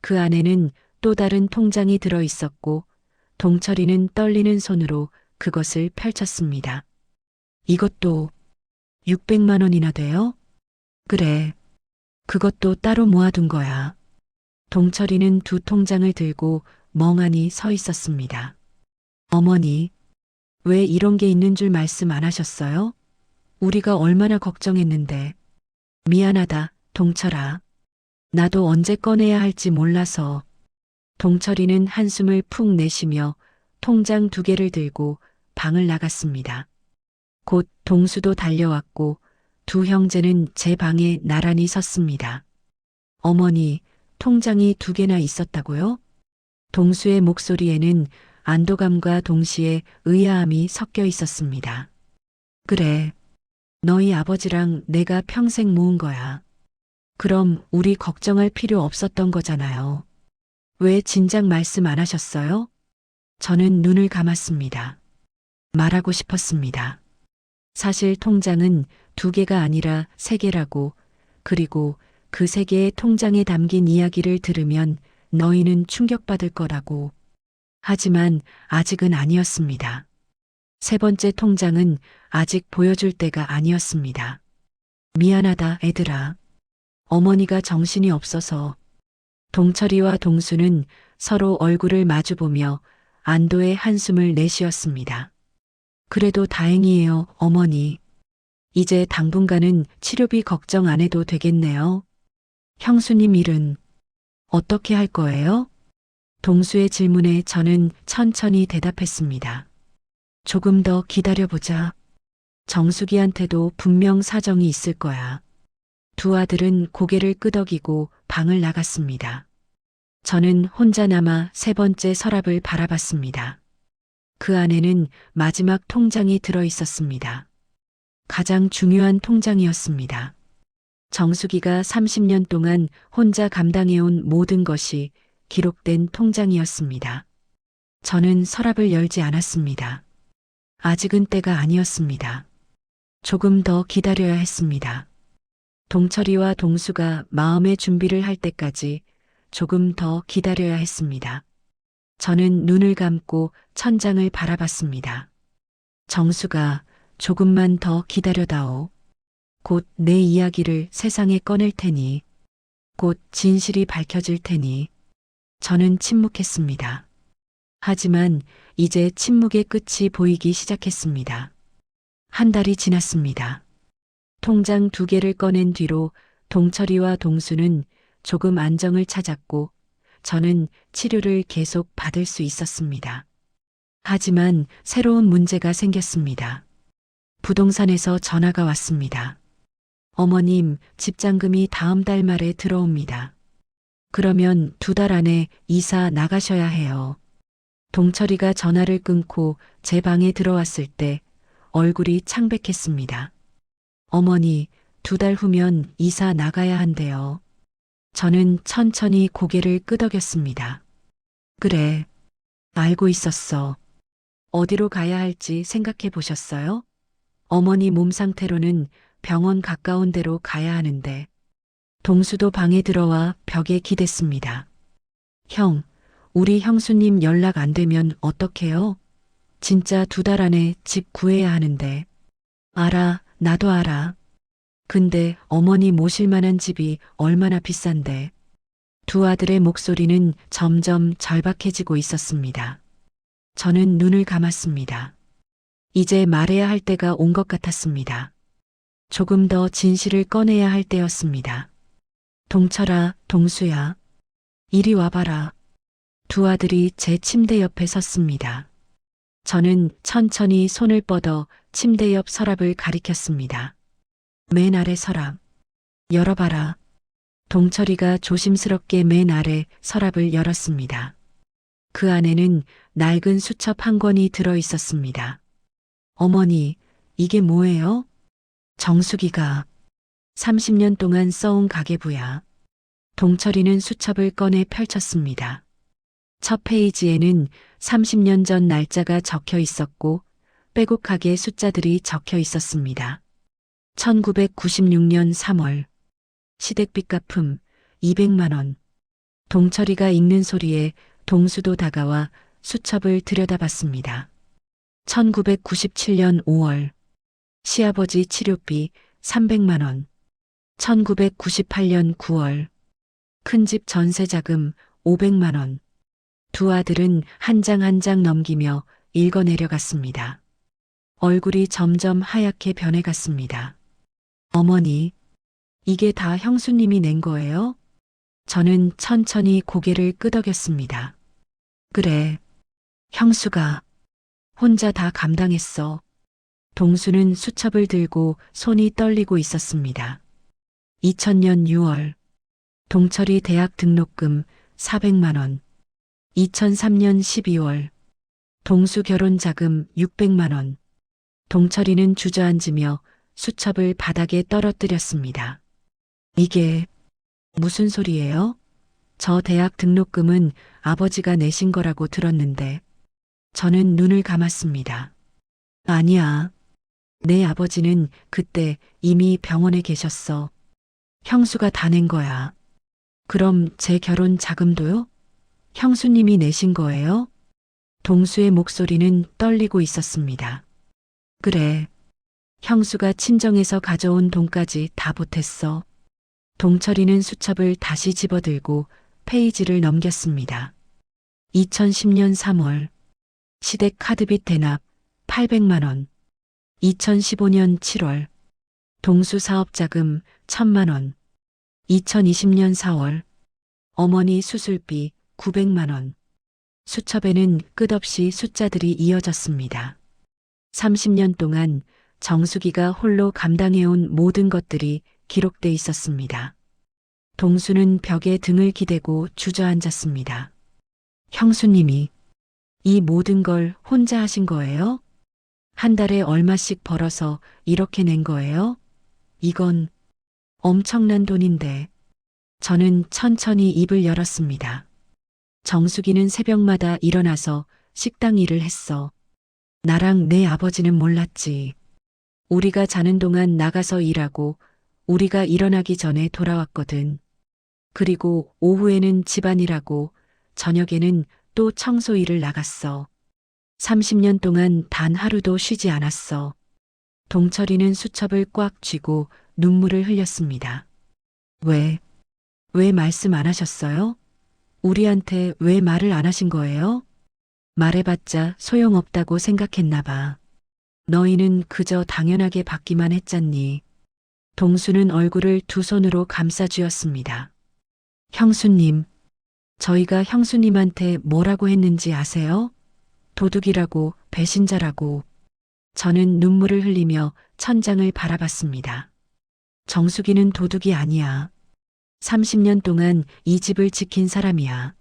그 안에는 또 다른 통장이 들어 있었고 동철이는 떨리는 손으로 그것을 펼쳤습니다. 이것도 600만 원이나 돼요? 그래. 그것도 따로 모아둔 거야. 동철이는 두 통장을 들고 멍하니 서 있었습니다. 어머니, 왜 이런 게 있는 줄 말씀 안 하셨어요? 우리가 얼마나 걱정했는데. 미안하다, 동철아. 나도 언제 꺼내야 할지 몰라서. 동철이는 한숨을 푹 내쉬며 통장 두 개를 들고 방을 나갔습니다. 곧 동수도 달려왔고 두 형제는 제 방에 나란히 섰습니다. 어머니, 통장이 두 개나 있었다고요? 동수의 목소리에는 안도감과 동시에 의아함이 섞여 있었습니다. 그래, 너희 아버지랑 내가 평생 모은 거야. 그럼 우리 걱정할 필요 없었던 거잖아요. 왜 진작 말씀 안 하셨어요? 저는 눈을 감았습니다. 말하고 싶었습니다. 사실 통장은 두 개가 아니라 세 개라고, 그리고 그 세 개의 통장에 담긴 이야기를 들으면 너희는 충격받을 거라고. 하지만 아직은 아니었습니다. 세 번째 통장은 아직 보여줄 때가 아니었습니다. 미안하다, 애들아. 어머니가 정신이 없어서. 동철이와 동수는 서로 얼굴을 마주보며 안도의 한숨을 내쉬었습니다. 그래도 다행이에요, 어머니. 이제 당분간은 치료비 걱정 안 해도 되겠네요. 형수님 일은 어떻게 할 거예요? 동수의 질문에 저는 천천히 대답했습니다. 조금 더 기다려보자. 정숙이한테도 분명 사정이 있을 거야. 두 아들은 고개를 끄덕이고 방을 나갔습니다. 저는 혼자 남아 세 번째 서랍을 바라봤습니다. 그 안에는 마지막 통장이 들어 있었습니다. 가장 중요한 통장이었습니다. 정숙이가 30년 동안 혼자 감당해온 모든 것이 기록된 통장이었습니다. 저는 서랍을 열지 않았습니다. 아직은 때가 아니었습니다. 조금 더 기다려야 했습니다. 동철이와 동수가 마음의 준비를 할 때까지 조금 더 기다려야 했습니다. 저는 눈을 감고 천장을 바라봤습니다. 정수가 조금만 더 기다려다오. 곧 내 이야기를 세상에 꺼낼 테니, 곧 진실이 밝혀질 테니. 저는 침묵했습니다. 하지만 이제 침묵의 끝이 보이기 시작했습니다. 한 달이 지났습니다. 통장 2개를 꺼낸 뒤로 동철이와 동수는 조금 안정을 찾았고 저는 치료를 계속 받을 수 있었습니다. 하지만 새로운 문제가 생겼습니다. 부동산에서 전화가 왔습니다. 어머님, 집장금이 다음 달 말에 들어옵니다. 그러면 2달 안에 이사 나가셔야 해요. 동철이가 전화를 끊고 제 방에 들어왔을 때 얼굴이 창백했습니다. 어머니, 2달 후면 이사 나가야 한대요. 저는 천천히 고개를 끄덕였습니다. 그래, 알고 있었어. 어디로 가야 할지 생각해 보셨어요? 어머니 몸 상태로는 병원 가까운 데로 가야 하는데. 동수도 방에 들어와 벽에 기댔습니다. 형, 우리 형수님 연락 안 되면 어떡해요? 진짜 2달 안에 집 구해야 하는데. 알아, 나도 알아. 근데 어머니 모실 만한 집이 얼마나 비싼데. 두 아들의 목소리는 점점 절박해지고 있었습니다. 저는 눈을 감았습니다. 이제 말해야 할 때가 온 것 같았습니다. 조금 더 진실을 꺼내야 할 때였습니다. 동철아, 동수야. 이리 와봐라. 두 아들이 제 침대 옆에 섰습니다. 저는 천천히 손을 뻗어 침대 옆 서랍을 가리켰습니다. 맨 아래 서랍. 열어봐라. 동철이가 조심스럽게 맨 아래 서랍을 열었습니다. 그 안에는 낡은 수첩 한 권이 들어 있었습니다. 어머니, 이게 뭐예요? 정숙이가 30년 동안 써온 가계부야. 동철이는 수첩을 꺼내 펼쳤습니다. 첫 페이지에는 30년 전 날짜가 적혀 있었고 빼곡하게 숫자들이 적혀 있었습니다. 1996년 3월. 시댁빚 갚음 200만 원. 동철이가 읽는 소리에 동수도 다가와 수첩을 들여다봤습니다. 1997년 5월. 시아버지 치료비 300만 원. 1998년 9월. 큰집 전세 자금 500만 원. 두 아들은 한 장 한 장 넘기며 읽어내려갔습니다. 얼굴이 점점 하얗게 변해갔습니다. 어머니, 이게 다 형수님이 낸 거예요? 저는 천천히 고개를 끄덕였습니다. 그래, 형수가 혼자 다 감당했어. 동수는 수첩을 들고 손이 떨리고 있었습니다. 2000년 6월. 동철이 대학 등록금 400만 원. 2003년 12월. 동수 결혼 자금 600만 원. 동철이는 주저앉으며 수첩을 바닥에 떨어뜨렸습니다. 이게 무슨 소리예요? 저 대학 등록금은 아버지가 내신 거라고 들었는데. 저는 눈을 감았습니다. 아니야. 내 아버지는 그때 이미 병원에 계셨어. 형수가 다 낸 거야. 그럼 제 결혼 자금도요? 형수님이 내신 거예요? 동수의 목소리는 떨리고 있었습니다. 그래. 형수가 친정에서 가져온 돈까지 다 보탰어. 동철이는 수첩을 다시 집어들고 페이지를 넘겼습니다. 2010년 3월 시댁 카드빚 대납 800만 원. 2015년 7월 동수 사업자금 1000만 원. 2020년 4월 어머니 수술비 900만 원. 수첩에는 끝없이 숫자들이 이어졌습니다. 30년 동안 정수기가 홀로 감당해온 모든 것들이 기록돼 있었습니다. 동수는 벽에 등을 기대고 주저앉았습니다. 형수님이 이 모든 걸 혼자 하신 거예요? 한 달에 얼마씩 벌어서 이렇게 낸 거예요? 이건 엄청난 돈인데. 저는 천천히 입을 열었습니다. 정수기는 새벽마다 일어나서 식당 일을 했어. 나랑 내 아버지는 몰랐지. 우리가 자는 동안 나가서 일하고 우리가 일어나기 전에 돌아왔거든. 그리고 오후에는 집안일하고 저녁에는 또 청소 일을 나갔어. 30년 동안 단 하루도 쉬지 않았어. 동철이는 수첩을 꽉 쥐고 눈물을 흘렸습니다. 왜 말씀 안 하셨어요? 우리한테 왜 말을 안 하신 거예요? 말해봤자 소용없다고 생각했나 봐. 너희는 그저 당연하게 받기만 했잖니. 동수는 얼굴을 두 손으로 감싸쥐었습니다. 형수님, 저희가 형수님한테 뭐라고 했는지 아세요? 도둑이라고, 배신자라고. 저는 눈물을 흘리며 천장을 바라봤습니다. 정수기는 도둑이 아니야. 30년 동안 이 집을 지킨 사람이야.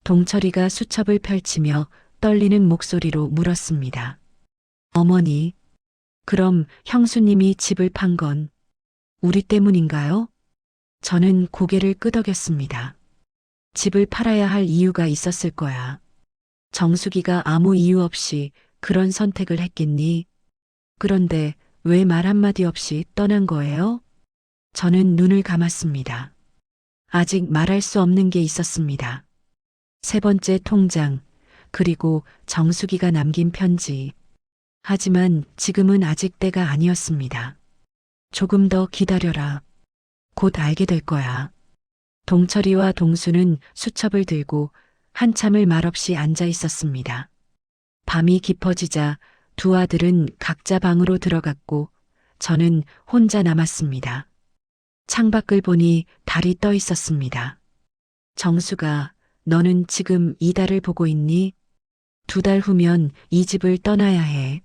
동철이가 수첩을 펼치며 떨리는 목소리로 물었습니다. 어머니, 그럼 형수님이 집을 판 건 우리 때문인가요? 저는 고개를 끄덕였습니다. 집을 팔아야 할 이유가 있었을 거야. 정수기가 아무 이유 없이 그런 선택을 했겠니? 그런데 왜 말 한마디 없이 떠난 거예요? 저는 눈을 감았습니다. 아직 말할 수 없는 게 있었습니다. 세 번째 통장, 그리고 정수기가 남긴 편지. 하지만 지금은 아직 때가 아니었습니다. 조금 더 기다려라. 곧 알게 될 거야. 동철이와 동수는 수첩을 들고 한참을 말없이 앉아 있었습니다. 밤이 깊어지자 두 아들은 각자 방으로 들어갔고 저는 혼자 남았습니다. 창밖을 보니 달이 떠 있었습니다. 정수가, 너는 지금 이 달을 보고 있니? 2달 후면 이 집을 떠나야 해.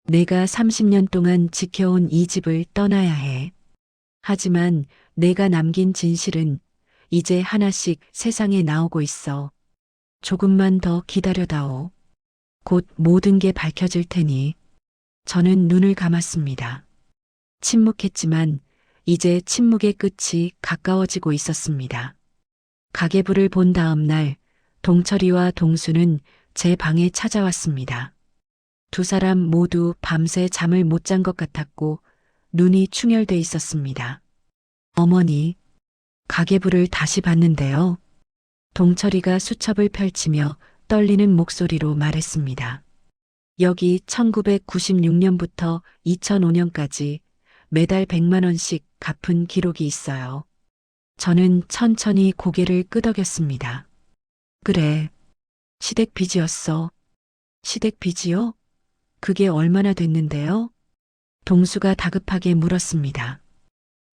내가 30년 동안 지켜온 이 집을 떠나야 해. 하지만 내가 남긴 진실은 이제 하나씩 세상에 나오고 있어. 조금만 더 기다려다오. 곧 모든 게 밝혀질 테니. 저는 눈을 감았습니다. 침묵했지만 이제 침묵의 끝이 가까워지고 있었습니다. 가계부를 본 다음 날 동철이와 동수는 제 방에 찾아왔습니다. 두 사람 모두 밤새 잠을 못 잔 것 같았고 눈이 충혈돼 있었습니다. 어머니, 가계부를 다시 봤는데요. 동철이가 수첩을 펼치며 떨리는 목소리로 말했습니다. 여기 1996년부터 2005년까지 매달 100만 원씩 갚은 기록이 있어요. 저는 천천히 고개를 끄덕였습니다. 그래, 시댁 빚이었어. 시댁 빚이요? 그게 얼마나 됐는데요? 동수가 다급하게 물었습니다.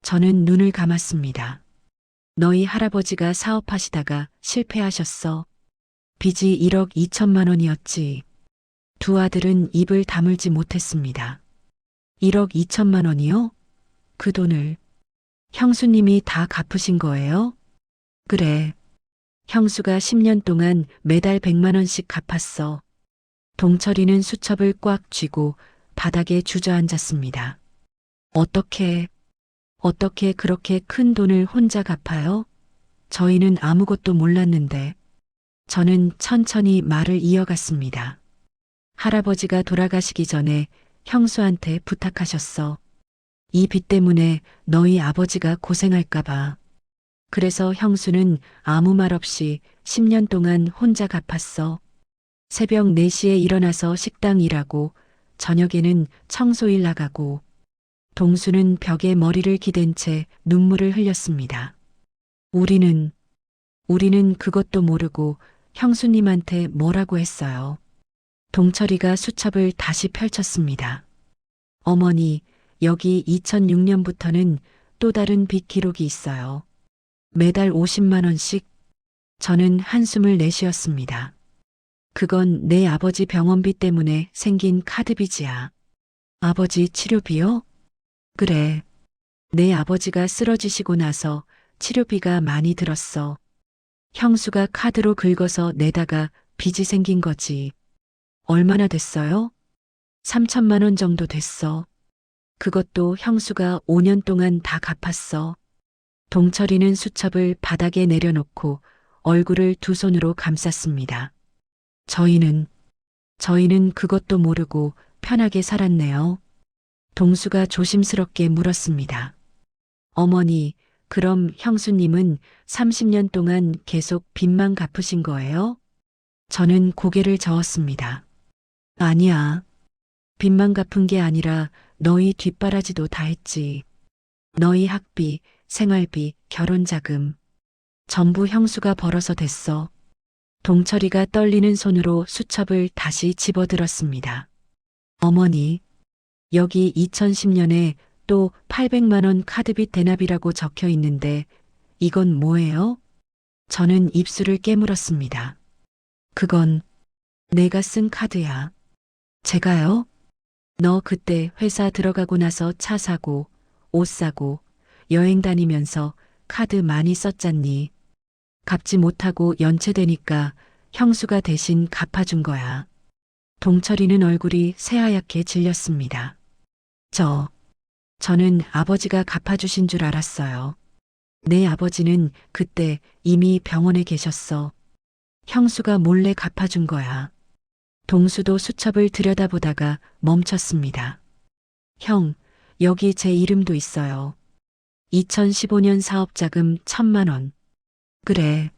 저는 눈을 감았습니다. 너희 할아버지가 사업하시다가 실패하셨어. 빚이 1억 2천만 원이었지. 두 아들은 입을 다물지 못했습니다. 1억 2천만 원이요? 그 돈을 형수님이 다 갚으신 거예요? 그래. 형수가 10년 동안 매달 100만 원씩 갚았어. 동철이는 수첩을 꽉 쥐고 바닥에 주저앉았습니다. 어떻게 그렇게 큰 돈을 혼자 갚아요? 저희는 아무것도 몰랐는데. 저는 천천히 말을 이어갔습니다. 할아버지가 돌아가시기 전에 형수한테 부탁하셨어. 이 빚 때문에 너희 아버지가 고생할까봐. 그래서 형수는 아무 말 없이 10년 동안 혼자 갚았어. 새벽 4시에 일어나서 식당 일하고 저녁에는 청소일 나가고. 동수는 벽에 머리를 기댄 채 눈물을 흘렸습니다. 우리는 그것도 모르고 형수님한테 뭐라고 했어요. 동철이가 수첩을 다시 펼쳤습니다. 어머니, 여기 2006년부터는 또 다른 빚 기록이 있어요. 매달 50만 원씩. 저는 한숨을 내쉬었습니다. 그건 내 아버지 병원비 때문에 생긴 카드빚이야. 아버지 치료비요? 그래. 내 아버지가 쓰러지시고 나서 치료비가 많이 들었어. 형수가 카드로 긁어서 내다가 빚이 생긴 거지. 얼마나 됐어요? 3천만 원 정도 됐어. 그것도 형수가 5년 동안 다 갚았어. 동철이는 수첩을 바닥에 내려놓고 얼굴을 두 손으로 감쌌습니다. 저희는 그것도 모르고 편하게 살았네요. 동수가 조심스럽게 물었습니다. 어머니, 그럼 형수님은 30년 동안 계속 빚만 갚으신 거예요? 저는 고개를 저었습니다. 아니야. 빚만 갚은 게 아니라 너희 뒷바라지도 다 했지. 너희 학비, 생활비, 결혼자금. 전부 형수가 벌어서 됐어. 동철이가 떨리는 손으로 수첩을 다시 집어들었습니다. 어머니, 여기 2010년에 또 800만 원 카드빚 대납이라고 적혀 있는데 이건 뭐예요? 저는 입술을 깨물었습니다. 그건 내가 쓴 카드야. 제가요? 너 그때 회사 들어가고 나서 차 사고, 옷 사고, 여행 다니면서 카드 많이 썼잖니. 갚지 못하고 연체되니까 형수가 대신 갚아준 거야. 동철이는 얼굴이 새하얗게 질렸습니다. 저는 아버지가 갚아주신 줄 알았어요. 내 아버지는 그때 이미 병원에 계셨어. 형수가 몰래 갚아준 거야. 동수도 수첩을 들여다보다가 멈췄습니다. 형, 여기 제 이름도 있어요. 2015년 사업자금 1,000만 원. 그래.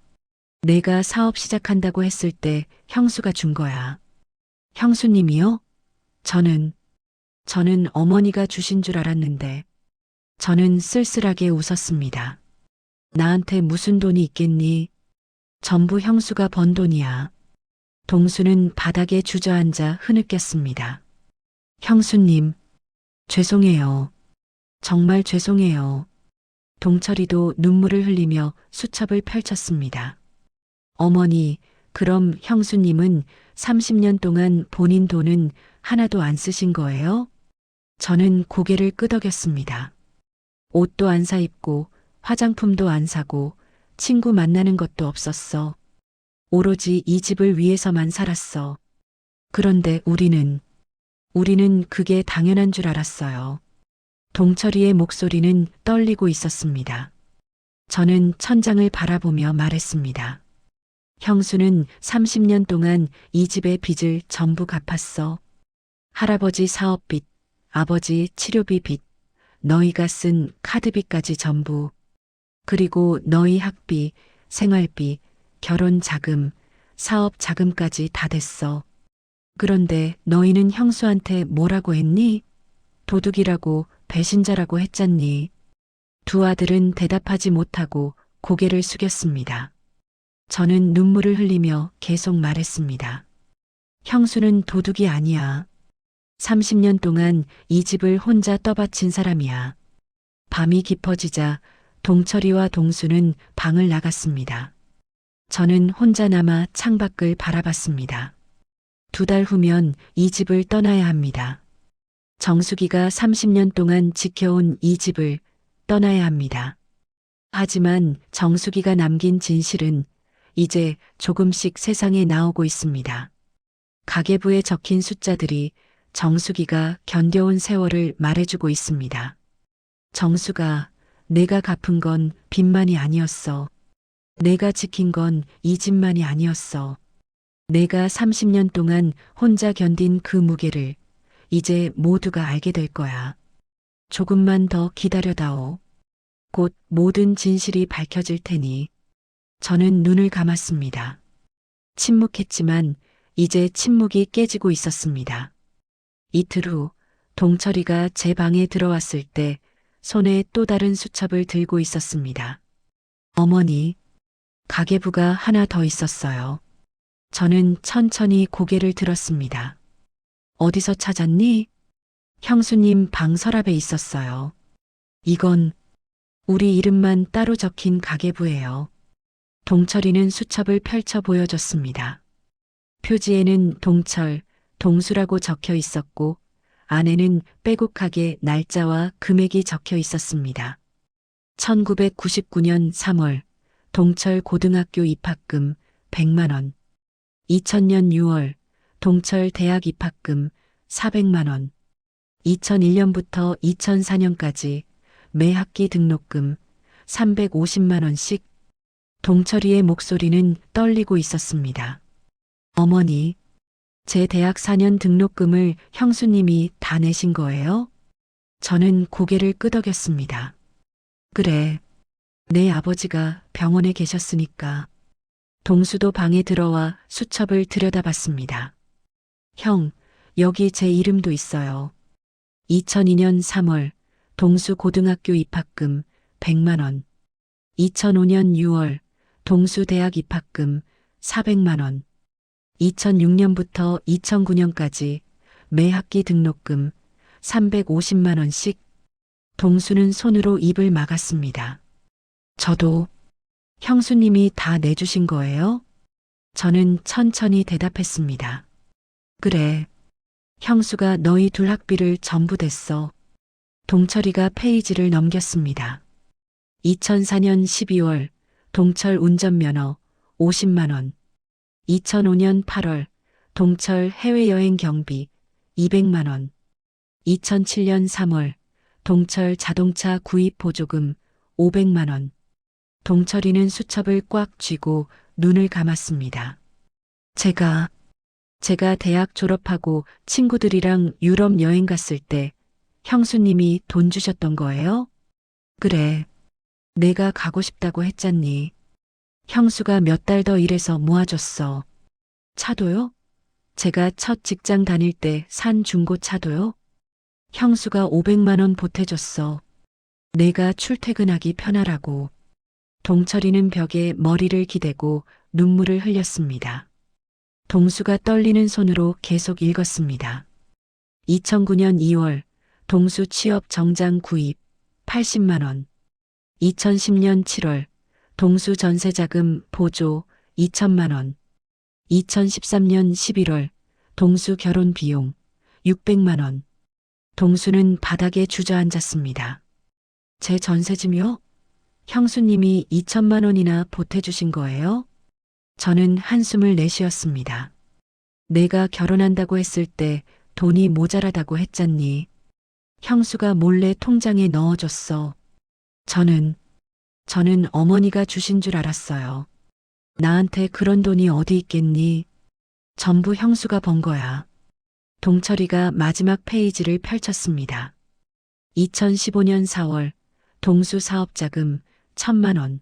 내가 사업 시작한다고 했을 때 형수가 준 거야. 형수님이요? 저는 어머니가 주신 줄 알았는데. 저는 쓸쓸하게 웃었습니다. 나한테 무슨 돈이 있겠니? 전부 형수가 번 돈이야. 동수는 바닥에 주저앉아 흐느꼈습니다. 형수님, 죄송해요. 정말 죄송해요. 동철이도 눈물을 흘리며 수첩을 펼쳤습니다. 어머니, 그럼 형수님은 30년 동안 본인 돈은 하나도 안 쓰신 거예요? 저는 고개를 끄덕였습니다. 옷도 안 사 입고 화장품도 안 사고 친구 만나는 것도 없었어. 오로지 이 집을 위해서만 살았어. 그런데 우리는 그게 당연한 줄 알았어요. 동철이의 목소리는 떨리고 있었습니다. 저는 천장을 바라보며 말했습니다. 형수는 30년 동안 이 집의 빚을 전부 갚았어. 할아버지 사업빚, 아버지 치료비 빚, 너희가 쓴 카드빚까지 전부. 그리고 너희 학비, 생활비, 결혼 자금, 사업 자금까지 다 됐어. 그런데 너희는 형수한테 뭐라고 했니? 도둑이라고 배신자라고 했잖니. 두 아들은 대답하지 못하고 고개를 숙였습니다. 저는 눈물을 흘리며 계속 말했습니다. 형수는 도둑이 아니야. 30년 동안 이 집을 혼자 떠받친 사람이야. 밤이 깊어지자 동철이와 동수는 방을 나갔습니다. 저는 혼자 남아 창밖을 바라봤습니다. 2달 후면 이 집을 떠나야 합니다. 정숙이가 30년 동안 지켜온 이 집을 떠나야 합니다. 하지만 정숙이가 남긴 진실은 이제 조금씩 세상에 나오고 있습니다. 가계부에 적힌 숫자들이 정숙이가 견뎌온 세월을 말해주고 있습니다. 정숙아, 내가 갚은 건 빚만이 아니었어. 내가 지킨 건 이 집만이 아니었어. 내가 30년 동안 혼자 견딘 그 무게를 이제 모두가 알게 될 거야. 조금만 더 기다려다오. 곧 모든 진실이 밝혀질 테니. 저는 눈을 감았습니다. 침묵했지만 이제 침묵이 깨지고 있었습니다. 이틀 후 동철이가 제 방에 들어왔을 때 손에 또 다른 수첩을 들고 있었습니다. 어머니, 가계부가 하나 더 있었어요. 저는 천천히 고개를 들었습니다. 어디서 찾았니? 형수님 방 서랍에 있었어요. 이건 우리 이름만 따로 적힌 가계부예요. 동철이는 수첩을 펼쳐 보여줬습니다. 표지에는 동철, 동수라고 적혀 있었고 안에는 빼곡하게 날짜와 금액이 적혀 있었습니다. 1999년 3월 동철 고등학교 입학금 100만 원. 2000년 6월 동철 대학 입학금 400만 원. 2001년부터 2004년까지 매 학기 등록금 350만 원씩. 동철이의 목소리는 떨리고 있었습니다. 어머니, 제 대학 4년 등록금을 형수님이 다 내신 거예요? 저는 고개를 끄덕였습니다. 그래, 내 아버지가 병원에 계셨으니까. 동수도 방에 들어와 수첩을 들여다봤습니다. 형, 여기 제 이름도 있어요. 2002년 3월 동수 고등학교 입학금 100만 원. 2005년 6월 동수 대학 입학금 400만 원. 2006년부터 2009년까지 매 학기 등록금 350만 원씩. 동수는 손으로 입을 막았습니다. 저도 형수님이 다 내주신 거예요? 저는 천천히 대답했습니다. 그래, 형수가 너희 둘 학비를 전부 댔어. 동철이가 페이지를 넘겼습니다. 2004년 12월 동철 운전면허 50만 원. 2005년 8월 동철 해외여행 경비 200만 원. 2007년 3월 동철 자동차 구입 보조금 500만 원. 동철이는 수첩을 꽉 쥐고 눈을 감았습니다. 제가 대학 졸업하고 친구들이랑 유럽 여행 갔을 때 형수님이 돈 주셨던 거예요? 그래, 내가 가고 싶다고 했잖니. 형수가 몇 달 더 일해서 모아줬어. 차도요? 제가 첫 직장 다닐 때 산 중고차도요? 형수가 500만 원 보태줬어. 내가 출퇴근하기 편하라고. 동철이는 벽에 머리를 기대고 눈물을 흘렸습니다. 동수가 떨리는 손으로 계속 읽었습니다. 2009년 2월 동수 취업 정장 구입 80만 원. 2010년 7월 동수 전세자금 보조 2천만 원. 2013년 11월 동수 결혼 비용 600만 원. 동수는 바닥에 주저앉았습니다. 제 전세금요? 형수님이 2천만 원이나 보태주신 거예요? 저는 한숨을 내쉬었습니다. 내가 결혼한다고 했을 때 돈이 모자라다고 했잖니. 형수가 몰래 통장에 넣어줬어. 저는 어머니가 주신 줄 알았어요. 나한테 그런 돈이 어디 있겠니? 전부 형수가 번 거야. 동철이가 마지막 페이지를 펼쳤습니다. 2015년 4월 동수 사업자금 1,000만 원.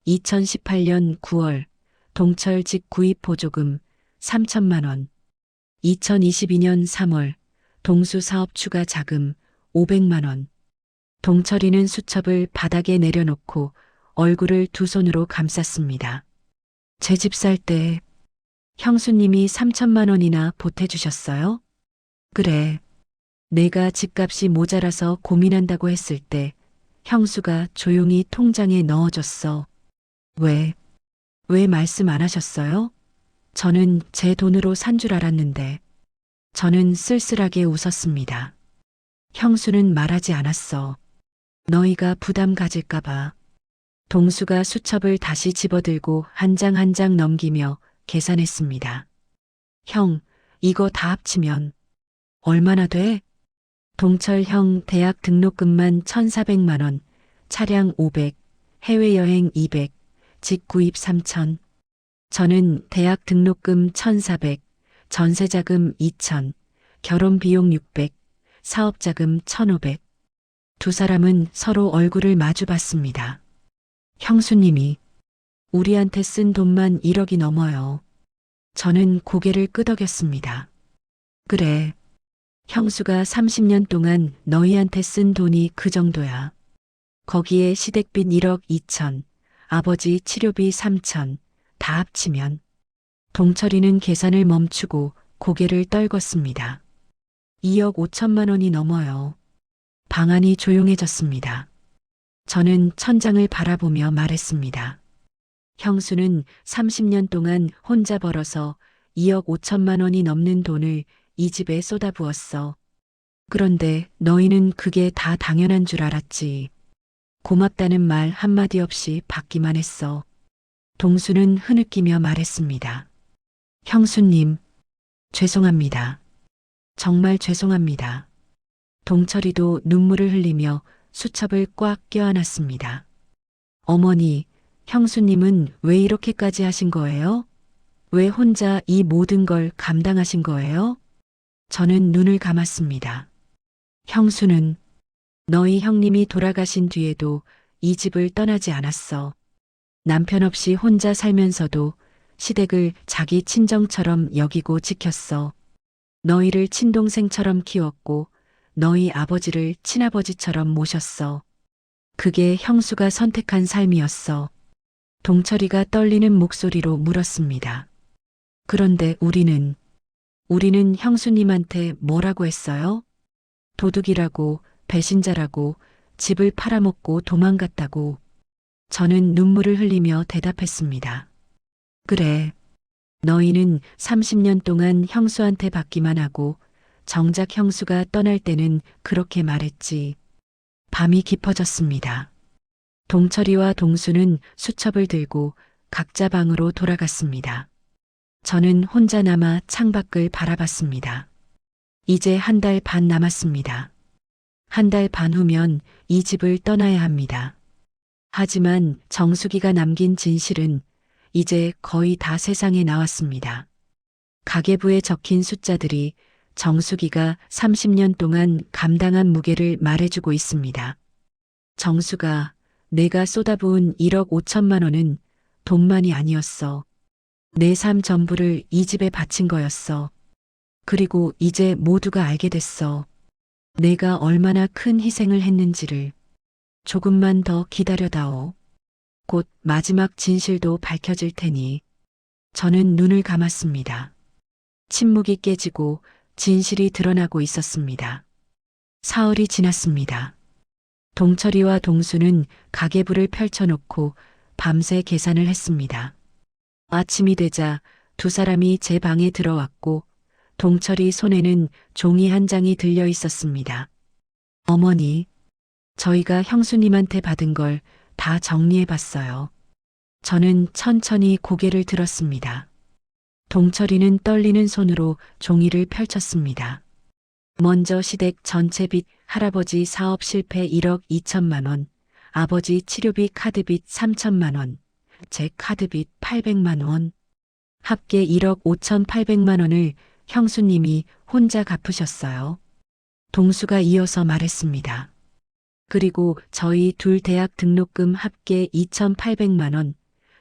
2018년 9월 동철 집 구입 보조금 3천만 원. 2022년 3월 동수 사업 추가 자금 500만 원. 동철이는 수첩을 바닥에 내려놓고 얼굴을 두 손으로 감쌌습니다. 제 집 살 때 형수님이 3천만 원이나 보태주셨어요? 그래. 내가 집값이 모자라서 고민한다고 했을 때 형수가 조용히 통장에 넣어줬어. 왜 말씀 안 하셨어요? 저는 제 돈으로 산 줄 알았는데. 저는 쓸쓸하게 웃었습니다. 형수는 말하지 않았어. 너희가 부담 가질까봐. 동수가 수첩을 다시 집어들고 한 장 한 장 넘기며 계산했습니다. 형, 이거 다 합치면 얼마나 돼? 동철 형 대학 등록금만 1,400만 원, 차량 500, 해외여행 200, 집 구입 3,000. 저는 대학 등록금 1,400, 전세자금 2,000, 결혼비용 600, 사업자금 1,500. 두 사람은 서로 얼굴을 마주 봤습니다. 형수님이 우리한테 쓴 돈만 1억이 넘어요. 저는 고개를 끄덕였습니다. 그래. 형수가 30년 동안 너희한테 쓴 돈이 그 정도야. 거기에 시댁빚 1억 2천, 아버지 치료비 3천, 다 합치면. 동철이는 계산을 멈추고 고개를 떨궜습니다. 2억 5천만 원이 넘어요. 방안이 조용해졌습니다. 저는 천장을 바라보며 말했습니다. 형수는 30년 동안 혼자 벌어서 2억 5천만 원이 넘는 돈을 이 집에 쏟아부었어. 그런데 너희는 그게 다 당연한 줄 알았지. 고맙다는 말 한마디 없이 받기만 했어. 동수는 흐느끼며 말했습니다. 형수님, 죄송합니다. 정말 죄송합니다. 동철이도 눈물을 흘리며 수첩을 꽉 껴안았습니다. 어머니, 형수님은 왜 이렇게까지 하신 거예요? 왜 혼자 이 모든 걸 감당하신 거예요? 저는 눈을 감았습니다. 형수는 너희 형님이 돌아가신 뒤에도 이 집을 떠나지 않았어. 남편 없이 혼자 살면서도 시댁을 자기 친정처럼 여기고 지켰어. 너희를 친동생처럼 키웠고 너희 아버지를 친아버지처럼 모셨어. 그게 형수가 선택한 삶이었어. 동철이가 떨리는 목소리로 물었습니다. 그런데 우리는 형수님한테 뭐라고 했어요? 도둑이라고, 배신자라고, 집을 팔아먹고 도망갔다고. 저는 눈물을 흘리며 대답했습니다. 그래. 너희는 30년 동안 형수한테 받기만 하고 정작 형수가 떠날 때는 그렇게 말했지. 밤이 깊어졌습니다. 동철이와 동수는 수첩을 들고 각자 방으로 돌아갔습니다. 저는 혼자 남아 창밖을 바라봤습니다. 이제 한 달 반 남았습니다. 한 달 반 후면 이 집을 떠나야 합니다. 하지만 정수기가 남긴 진실은 이제 거의 다 세상에 나왔습니다. 가계부에 적힌 숫자들이 정수기가 30년 동안 감당한 무게를 말해주고 있습니다. 정수가, 내가 쏟아부은 1억 5천만 원은 돈만이 아니었어. 내 삶 전부를 이 집에 바친 거였어. 그리고 이제 모두가 알게 됐어. 내가 얼마나 큰 희생을 했는지를. 조금만 더 기다려다오. 곧 마지막 진실도 밝혀질 테니. 저는 눈을 감았습니다. 침묵이 깨지고 진실이 드러나고 있었습니다. 사흘이 지났습니다. 동철이와 동수는 가계부를 펼쳐놓고 밤새 계산을 했습니다. 아침이 되자 두 사람이 제 방에 들어왔고 동철이 손에는 종이 한 장이 들려 있었습니다. 어머니, 저희가 형수님한테 받은 걸 다 정리해 봤어요. 저는 천천히 고개를 들었습니다. 동철이는 떨리는 손으로 종이를 펼쳤습니다. 먼저 시댁 전체 빚, 할아버지 사업 실패 1억 2천만 원, 아버지 치료비 카드빚 3천만 원, 제 카드빚 800만 원, 합계 1억 5,800만 원을 형수님이 혼자 갚으셨어요. 동수가 이어서 말했습니다. 그리고 저희 둘 대학 등록금 합계 2,800만 원,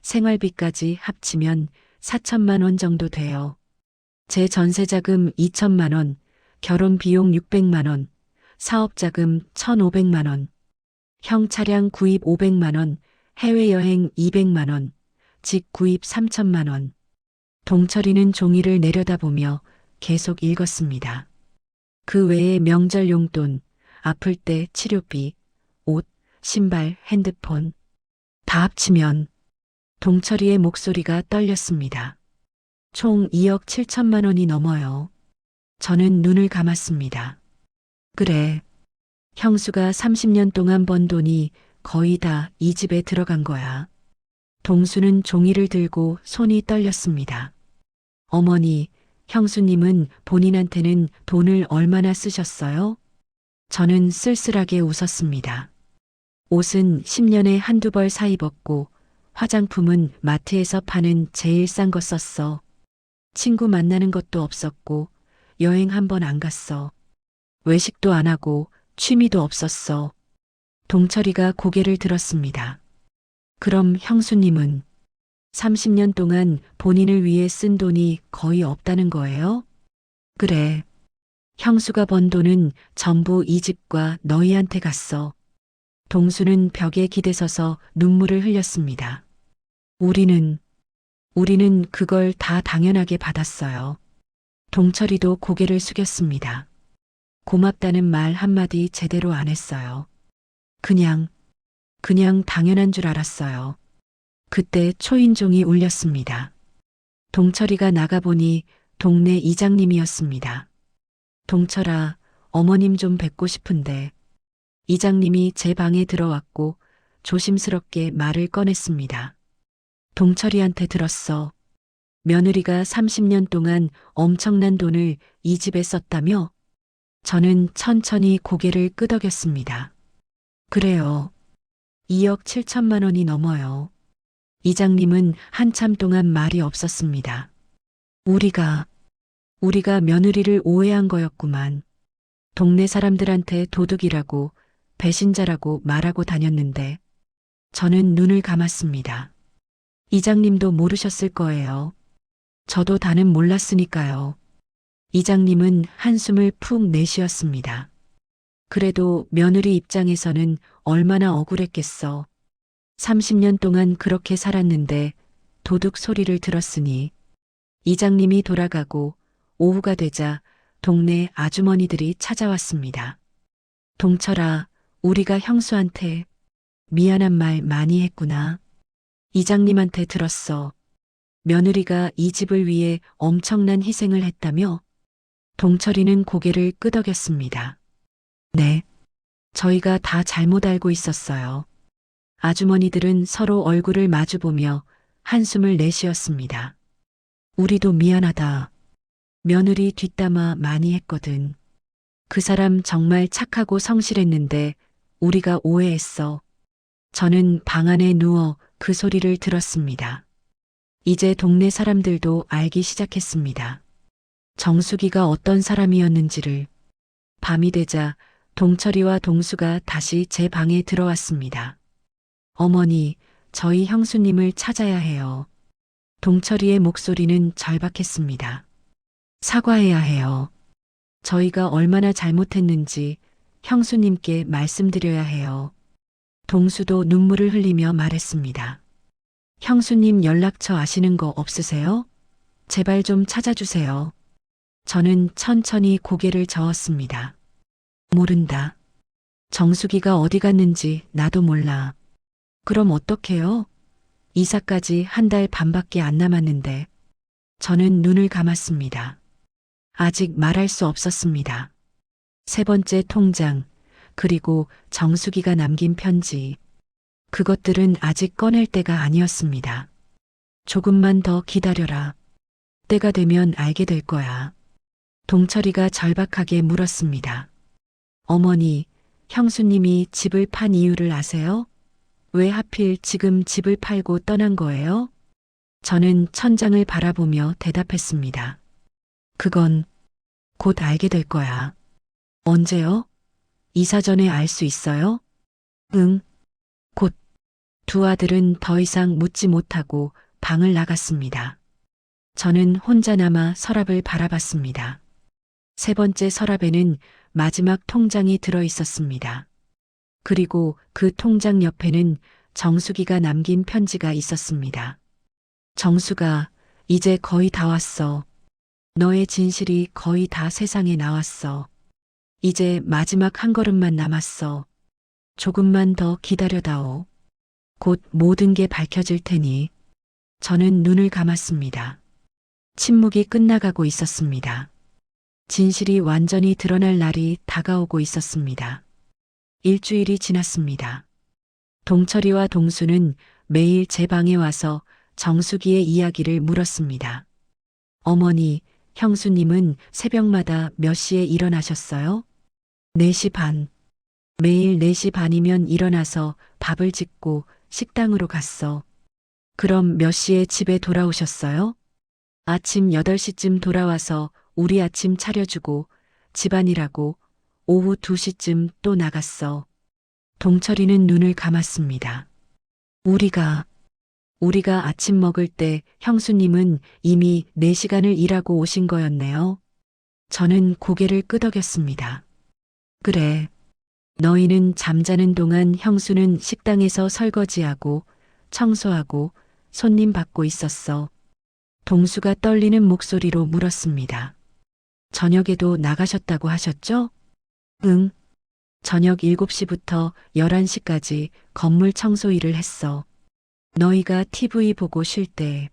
생활비까지 합치면 4천만 원 정도 돼요. 제 전세자금 2천만 원, 결혼 비용 600만 원, 사업자금 1,500만 원, 형 차량 구입 500만 원, 해외여행 200만 원, 집 구입 3천만 원. 동철이는 종이를 내려다보며 계속 읽었습니다. 그 외에 명절 용돈, 아플 때 치료비, 옷, 신발, 핸드폰. 다 합치면 동철이의 목소리가 떨렸습니다. 총 2억 7천만 원이 넘어요. 저는 눈을 감았습니다. 그래. 형수가 30년 동안 번 돈이 거의 다 이 집에 들어간 거야. 동수는 종이를 들고 손이 떨렸습니다. 어머니, 형수님은 본인한테는 돈을 얼마나 쓰셨어요? 저는 쓸쓸하게 웃었습니다. 옷은 10년에 한두 벌 사 입었고 화장품은 마트에서 파는 제일 싼 거 썼어. 친구 만나는 것도 없었고 여행 한 번 안 갔어. 외식도 안 하고 취미도 없었어. 동철이가 고개를 들었습니다. 그럼 형수님은 30년 동안 본인을 위해 쓴 돈이 거의 없다는 거예요? 그래. 형수가 번 돈은 전부 이 집과 너희한테 갔어. 동수는 벽에 기대서서 눈물을 흘렸습니다. 우리는 우리는 그걸 다 당연하게 받았어요. 동철이도 고개를 숙였습니다. 고맙다는 말 한마디 제대로 안 했어요. 그냥 당연한 줄 알았어요. 그때 초인종이 울렸습니다. 동철이가 나가보니 동네 이장님이었습니다. 동철아, 어머님 좀 뵙고 싶은데. 이장님이 제 방에 들어왔고 조심스럽게 말을 꺼냈습니다. 동철이한테 들었어. 며느리가 30년 동안 엄청난 돈을 이 집에 썼다며? 저는 천천히 고개를 끄덕였습니다. 그래요. 2억 7천만 원이 넘어요. 이장님은 한참 동안 말이 없었습니다. 우리가 며느리를 오해한 거였구만. 동네 사람들한테 도둑이라고 배신자라고 말하고 다녔는데 저는 눈을 감았습니다. 이장님도 모르셨을 거예요. 저도 다는 몰랐으니까요. 이장님은 한숨을 푹 내쉬었습니다. 그래도 며느리 입장에서는 얼마나 억울했겠어. 30년 동안 그렇게 살았는데 도둑 소리를 들었으니. 이장님이 돌아가고 오후가 되자 동네 아주머니들이 찾아왔습니다. 동철아, 우리가 형수한테 미안한 말 많이 했구나. 이장님한테 들었어. 며느리가 이 집을 위해 엄청난 희생을 했다며? 동철이는 고개를 끄덕였습니다. 네. 저희가 다 잘못 알고 있었어요. 아주머니들은 서로 얼굴을 마주보며 한숨을 내쉬었습니다. 우리도 미안하다. 며느리 뒷담화 많이 했거든. 그 사람 정말 착하고 성실했는데 우리가 오해했어. 저는 방 안에 누워 그 소리를 들었습니다. 이제 동네 사람들도 알기 시작했습니다. 정수기가 어떤 사람이었는지를. 밤이 되자 동철이와 동수가 다시 제 방에 들어왔습니다. 어머니, 저희 형수님을 찾아야 해요. 동철이의 목소리는 절박했습니다. 사과해야 해요. 저희가 얼마나 잘못했는지 형수님께 말씀드려야 해요. 동수도 눈물을 흘리며 말했습니다. 형수님 연락처 아시는 거 없으세요? 제발 좀 찾아주세요. 저는 천천히 고개를 저었습니다. 모른다. 정수기가 어디 갔는지 나도 몰라. 그럼 어떡해요? 이사까지 한 달 반밖에 안 남았는데. 저는 눈을 감았습니다. 아직 말할 수 없었습니다. 세 번째 통장, 그리고 정수기가 남긴 편지. 그것들은 아직 꺼낼 때가 아니었습니다. 조금만 더 기다려라. 때가 되면 알게 될 거야. 동철이가 절박하게 물었습니다. 어머니, 형수님이 집을 판 이유를 아세요? 왜 하필 지금 집을 팔고 떠난 거예요? 저는 천장을 바라보며 대답했습니다. 그건 곧 알게 될 거야. 언제요? 이사 전에 알 수 있어요? 응. 곧. 두 아들은 더 이상 묻지 못하고 방을 나갔습니다. 저는 혼자 남아 서랍을 바라봤습니다. 세 번째 서랍에는 마지막 통장이 들어 있었습니다. 그리고 그 통장 옆에는 정수기가 남긴 편지가 있었습니다. 정수가, 이제 거의 다 왔어. 너의 진실이 거의 다 세상에 나왔어. 이제 마지막 한 걸음만 남았어. 조금만 더 기다려다오. 곧 모든 게 밝혀질 테니. 저는 눈을 감았습니다. 침묵이 끝나가고 있었습니다. 진실이 완전히 드러날 날이 다가오고 있었습니다. 일주일이 지났습니다. 동철이와 동수는 매일 제 방에 와서 정수기의 이야기를 물었습니다. 어머니, 형수님은 새벽마다 몇 시에 일어나셨어요? 4시 반. 매일 4시 반이면 일어나서 밥을 짓고 식당으로 갔어. 그럼 몇 시에 집에 돌아오셨어요? 아침 8시쯤 돌아와서 우리 아침 차려주고 집안일하고 오후 2시쯤 또 나갔어. 동철이는 눈을 감았습니다. 우리가 아침 먹을 때 형수님은 이미 4시간을 일하고 오신 거였네요. 저는 고개를 끄덕였습니다. 그래. 너희는 잠자는 동안 형수는 식당에서 설거지하고 청소하고 손님 받고 있었어. 동수가 떨리는 목소리로 물었습니다. 저녁에도 나가셨다고 하셨죠? 응. 저녁 7시부터 11시까지 건물 청소 일을 했어. 너희가 TV 보고 쉴 때.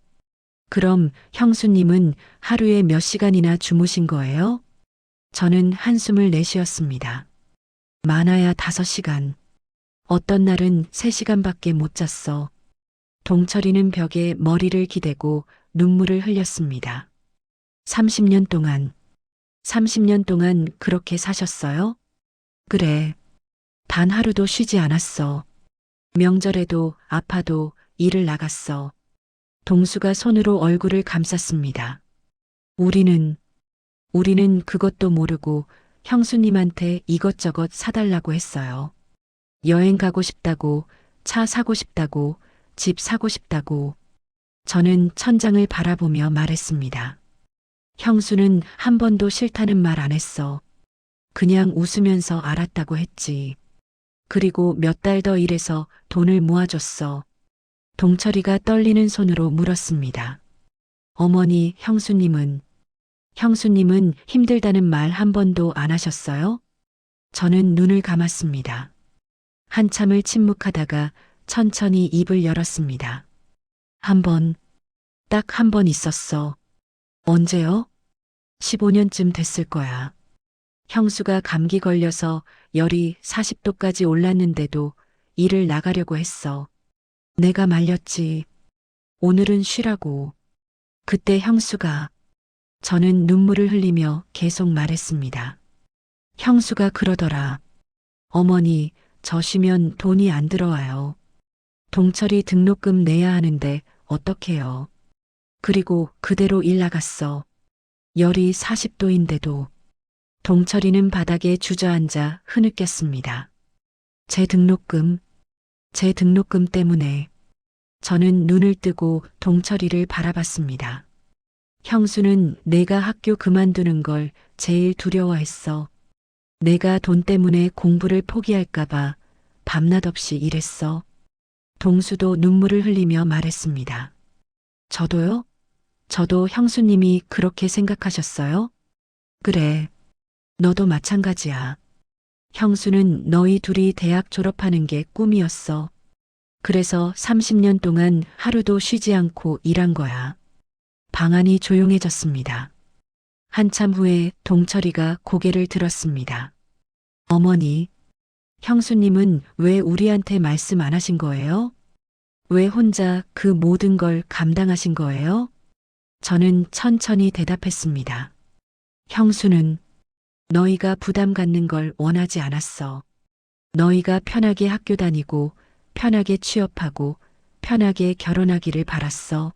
그럼 형수님은 하루에 몇 시간이나 주무신 거예요? 저는 한숨을 내쉬었습니다. 많아야 5시간. 어떤 날은 3시간밖에 못 잤어. 동철이는 벽에 머리를 기대고 눈물을 흘렸습니다. 30년 동안, 30년 동안 그렇게 사셨어요? 그래. 단 하루도 쉬지 않았어. 명절에도 아파도 일을 나갔어. 동수가 손으로 얼굴을 감쌌습니다. 우리는 그것도 모르고 형수님한테 이것저것 사달라고 했어요. 여행 가고 싶다고, 차 사고 싶다고, 집 사고 싶다고. 저는 천장을 바라보며 말했습니다. 형수는 한 번도 싫다는 말 안 했어. 그냥 웃으면서 알았다고 했지. 그리고 몇 달 더 일해서 돈을 모아줬어. 동철이가 떨리는 손으로 물었습니다. 어머니, 형수님은 힘들다는 말 한 번도 안 하셨어요? 저는 눈을 감았습니다. 한참을 침묵하다가 천천히 입을 열었습니다. 딱 한 번 있었어. 언제요? 15년쯤 됐을 거야. 형수가 감기 걸려서 열이 40도까지 올랐는데도 일을 나가려고 했어. 내가 말렸지. 오늘은 쉬라고. 그때 형수가, 저는 눈물을 흘리며 계속 말했습니다. 형수가 그러더라. 어머니, 저 쉬면 돈이 안 들어와요. 동철이 등록금 내야 하는데 어떡해요. 그리고 그대로 일 나갔어. 열이 40도인데도. 동철이는 바닥에 주저앉아 흐느꼈습니다. 제 등록금 때문에. 저는 눈을 뜨고 동철이를 바라봤습니다. 형수는 내가 학교 그만두는 걸 제일 두려워했어. 내가 돈 때문에 공부를 포기할까봐 밤낮 없이 일했어. 동수도 눈물을 흘리며 말했습니다. 저도요? 저도 형수님이 그렇게 생각하셨어요? 그래. 너도 마찬가지야. 형수는 너희 둘이 대학 졸업하는 게 꿈이었어. 그래서 30년 동안 하루도 쉬지 않고 일한 거야. 방 안이 조용해졌습니다. 한참 후에 동철이가 고개를 들었습니다. 어머니, 형수님은 왜 우리한테 말씀 안 하신 거예요? 왜 혼자 그 모든 걸 감당하신 거예요? 저는 천천히 대답했습니다. 형수는 너희가 부담 갖는 걸 원하지 않았어. 너희가 편하게 학교 다니고, 편하게 취업하고, 편하게 결혼하기를 바랐어.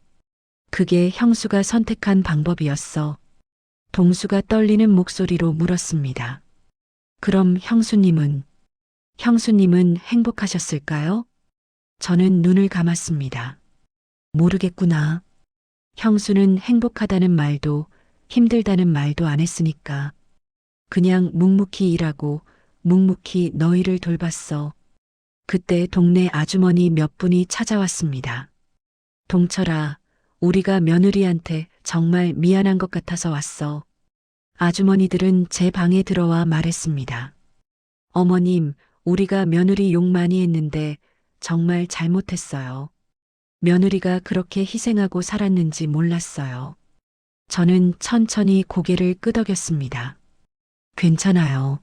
그게 형수가 선택한 방법이었어. 동수가 떨리는 목소리로 물었습니다. 그럼 형수님은 행복하셨을까요? 저는 눈을 감았습니다. 모르겠구나. 형수는 행복하다는 말도 힘들다는 말도 안 했으니까. 그냥 묵묵히 일하고 묵묵히 너희를 돌봤어. 그때 동네 아주머니 몇 분이 찾아왔습니다. 동철아, 우리가 며느리한테 정말 미안한 것 같아서 왔어. 아주머니들은 제 방에 들어와 말했습니다. 어머님, 우리가 며느리 욕 많이 했는데 정말 잘못했어요. 며느리가 그렇게 희생하고 살았는지 몰랐어요. 저는 천천히 고개를 끄덕였습니다. 괜찮아요.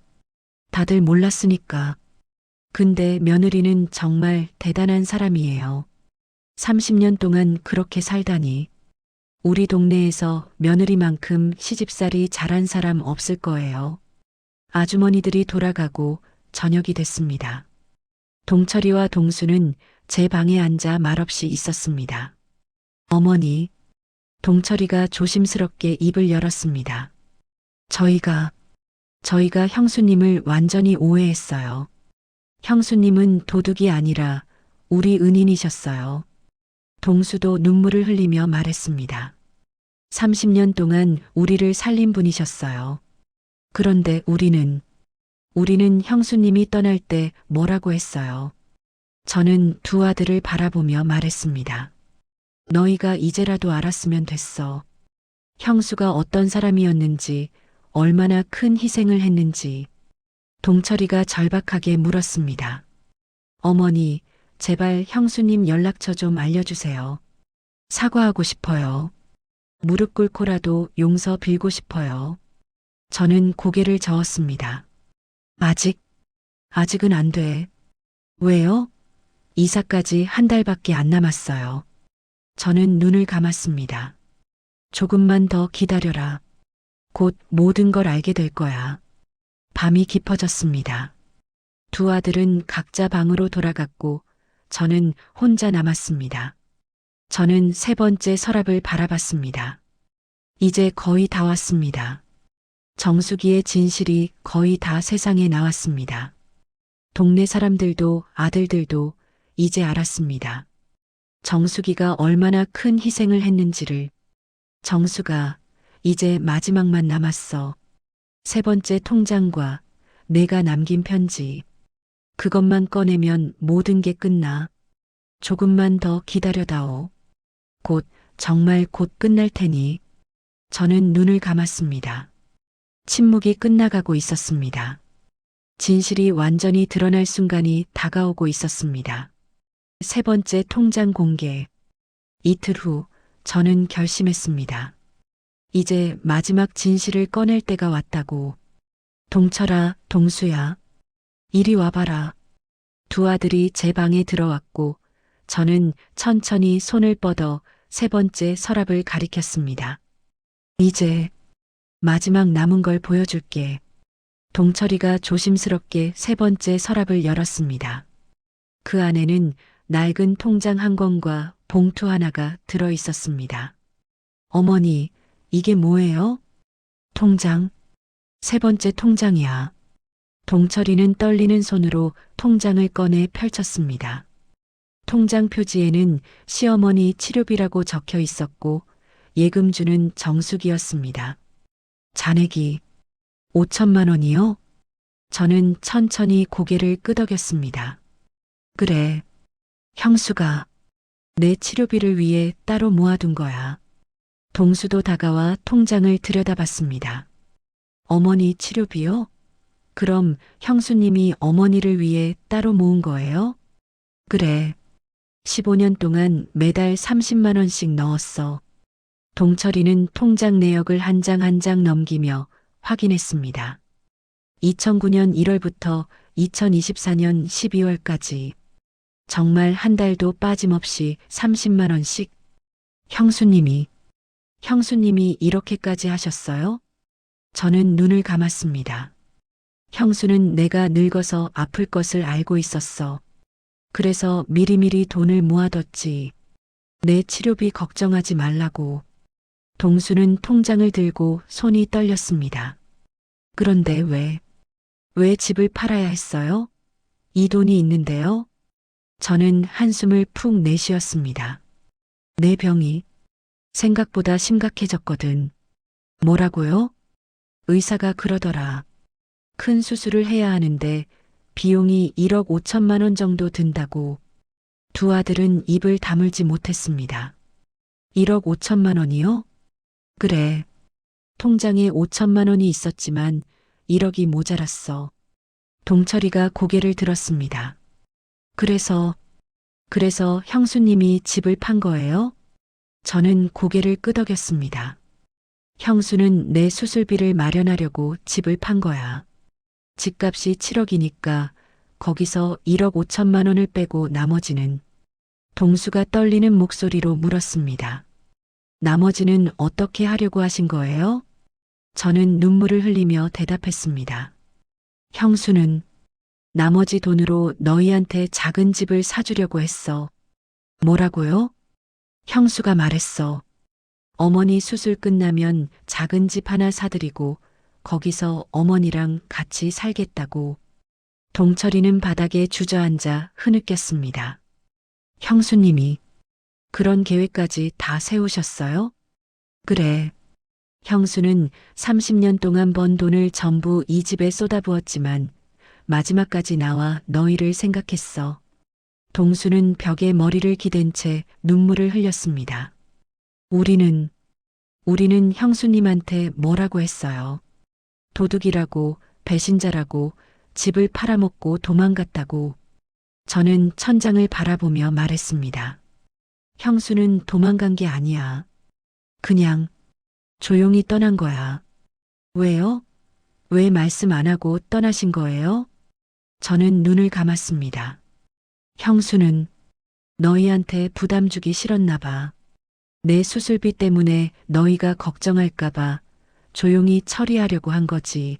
다들 몰랐으니까. 근데 며느리는 정말 대단한 사람이에요. 30년 동안 그렇게 살다니. 우리 동네에서 며느리만큼 시집살이 잘한 사람 없을 거예요. 아주머니들이 돌아가고 저녁이 됐습니다. 동철이와 동수는 제 방에 앉아 말없이 있었습니다. 어머니, 동철이가 조심스럽게 입을 열었습니다. 저희가 형수님을 완전히 오해했어요. 형수님은 도둑이 아니라 우리 은인이셨어요. 동수도 눈물을 흘리며 말했습니다. 30년 동안 우리를 살린 분이셨어요. 그런데 우리는 형수님이 떠날 때 뭐라고 했어요. 저는 두 아들을 바라보며 말했습니다. 너희가 이제라도 알았으면 됐어. 형수가 어떤 사람이었는지, 얼마나 큰 희생을 했는지. 동철이가 절박하게 물었습니다. 어머니, 제발 형수님 연락처 좀 알려주세요. 사과하고 싶어요. 무릎 꿇고라도 용서 빌고 싶어요. 저는 고개를 저었습니다. 아직은 안 돼. 왜요? 이사까지 한 달밖에 안 남았어요. 저는 눈을 감았습니다. 조금만 더 기다려라. 곧 모든 걸 알게 될 거야. 밤이 깊어졌습니다. 두 아들은 각자 방으로 돌아갔고 저는 혼자 남았습니다. 저는 세 번째 서랍을 바라봤습니다. 이제 거의 다 왔습니다. 정수기의 진실이 거의 다 세상에 나왔습니다. 동네 사람들도 아들들도 이제 알았습니다. 정수기가 얼마나 큰 희생을 했는지를. 정수가 이제 마지막만 남았어. 세 번째 통장과 내가 남긴 편지. 그것만 꺼내면 모든 게 끝나. 조금만 더 기다려다오. 정말 곧 끝날 테니. 저는 눈을 감았습니다. 침묵이 끝나가고 있었습니다. 진실이 완전히 드러날 순간이 다가오고 있었습니다. 세 번째 통장 공개. 이틀 후 저는 결심했습니다. 이제 마지막 진실을 꺼낼 때가 왔다고. 동철아, 동수야. 이리 와봐라. 두 아들이 제 방에 들어왔고 저는 천천히 손을 뻗어 세 번째 서랍을 가리켰습니다. 이제 마지막 남은 걸 보여줄게. 동철이가 조심스럽게 세 번째 서랍을 열었습니다. 그 안에는 낡은 통장 한 권과 봉투 하나가 들어 있었습니다. 어머니, 이게 뭐예요? 통장. 세 번째 통장이야. 동철이는 떨리는 손으로 통장을 꺼내 펼쳤습니다. 통장 표지에는 시어머니 치료비라고 적혀 있었고 예금주는 정숙이었습니다. 잔액이 5천만 원이요? 저는 천천히 고개를 끄덕였습니다. 그래, 형수가 내 치료비를 위해 따로 모아둔 거야. 동수도 다가와 통장을 들여다봤습니다. 어머니 치료비요? 그럼 형수님이 어머니를 위해 따로 모은 거예요? 그래. 15년 동안 매달 30만 원씩 넣었어. 동철이는 통장 내역을 한 장 한 장 넘기며 확인했습니다. 2009년 1월부터 2024년 12월까지 정말 한 달도 빠짐없이 30만 원씩. 형수님이 이렇게까지 하셨어요? 저는 눈을 감았습니다. 형수는 내가 늙어서 아플 것을 알고 있었어. 그래서 미리미리 돈을 모아뒀지. 내 치료비 걱정하지 말라고. 동수는 통장을 들고 손이 떨렸습니다. 그런데 왜 집을 팔아야 했어요? 이 돈이 있는데요? 저는 한숨을 푹 내쉬었습니다. 내 병이 생각보다 심각해졌거든. 뭐라고요? 의사가 그러더라. 큰 수술을 해야 하는데 비용이 1억 5천만 원 정도 든다고. 두 아들은 입을 다물지 못했습니다. 1억 5천만 원이요? 그래. 통장에 5천만 원이 있었지만 1억이 모자랐어. 동철이가 고개를 들었습니다. 그래서 형수님이 집을 판 거예요? 저는 고개를 끄덕였습니다. 형수는 내 수술비를 마련하려고 집을 판 거야. 집값이 7억이니까 거기서 1억 5천만 원을 빼고 나머지는. 동수가 떨리는 목소리로 물었습니다. 나머지는 어떻게 하려고 하신 거예요? 저는 눈물을 흘리며 대답했습니다. 형수는 나머지 돈으로 너희한테 작은 집을 사주려고 했어. 뭐라고요? 형수가 말했어. 어머니 수술 끝나면 작은 집 하나 사드리고 거기서 어머니랑 같이 살겠다고. 동철이는 바닥에 주저앉아 흐느꼈습니다. 형수님이 그런 계획까지 다 세우셨어요? 그래. 형수는 30년 동안 번 돈을 전부 이 집에 쏟아부었지만 마지막까지 나와 너희를 생각했어. 동수는 벽에 머리를 기댄 채 눈물을 흘렸습니다. 우리는 형수님한테 뭐라고 했어요? 도둑이라고, 배신자라고, 집을 팔아먹고 도망갔다고. 저는 천장을 바라보며 말했습니다. 형수는 도망간 게 아니야. 그냥 조용히 떠난 거야. 왜요? 왜 말씀 안 하고 떠나신 거예요? 저는 눈을 감았습니다. 형수는 너희한테 부담 주기 싫었나 봐. 내 수술비 때문에 너희가 걱정할까 봐 조용히 처리하려고 한 거지.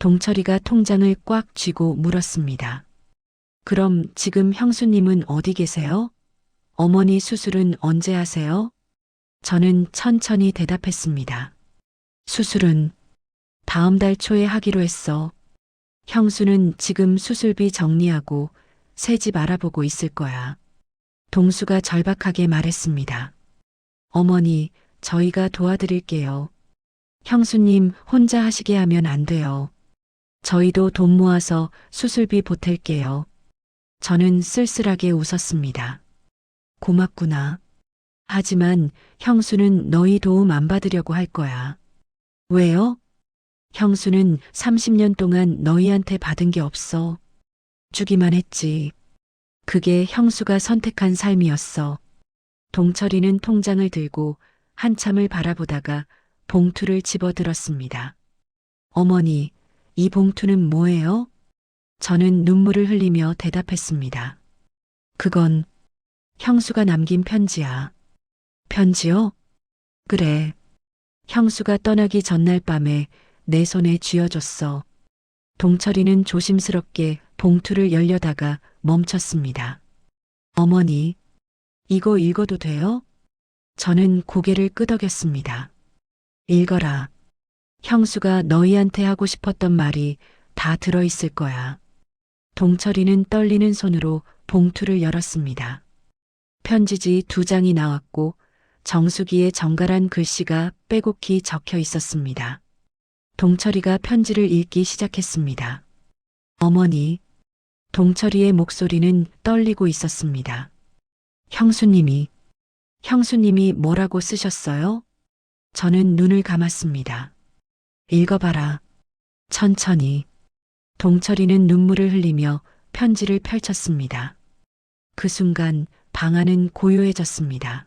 동철이가 통장을 꽉 쥐고 물었습니다. 그럼 지금 형수님은 어디 계세요? 어머니 수술은 언제 하세요? 저는 천천히 대답했습니다. 수술은 다음 달 초에 하기로 했어. 형수는 지금 수술비 정리하고 새 집 알아보고 있을 거야. 동수가 절박하게 말했습니다. 어머니, 저희가 도와드릴게요. 형수님 혼자 하시게 하면 안 돼요. 저희도 돈 모아서 수술비 보탤게요. 저는 쓸쓸하게 웃었습니다. 고맙구나. 하지만 형수는 너희 도움 안 받으려고 할 거야. 왜요? 형수는 30년 동안 너희한테 받은 게 없어. 주기만 했지. 그게 형수가 선택한 삶이었어. 동철이는 통장을 들고 한참을 바라보다가 봉투를 집어들었습니다. 어머니, 이 봉투는 뭐예요? 저는 눈물을 흘리며 대답했습니다. 그건 형수가 남긴 편지야. 편지요? 그래. 형수가 떠나기 전날 밤에 내 손에 쥐어줬어. 동철이는 조심스럽게 봉투를 열려다가 멈췄습니다. 어머니, 이거 읽어도 돼요? 저는 고개를 끄덕였습니다. 읽어라. 형수가 너희한테 하고 싶었던 말이 다 들어있을 거야. 동철이는 떨리는 손으로 봉투를 열었습니다. 편지지 2장이 나왔고 정수기에 정갈한 글씨가 빼곡히 적혀 있었습니다. 동철이가 편지를 읽기 시작했습니다. 어머니, 동철이의 목소리는 떨리고 있었습니다. 형수님이 뭐라고 쓰셨어요? 저는 눈을 감았습니다. 읽어봐라. 천천히. 동철이는 눈물을 흘리며 편지를 펼쳤습니다. 그 순간 방 안은 고요해졌습니다.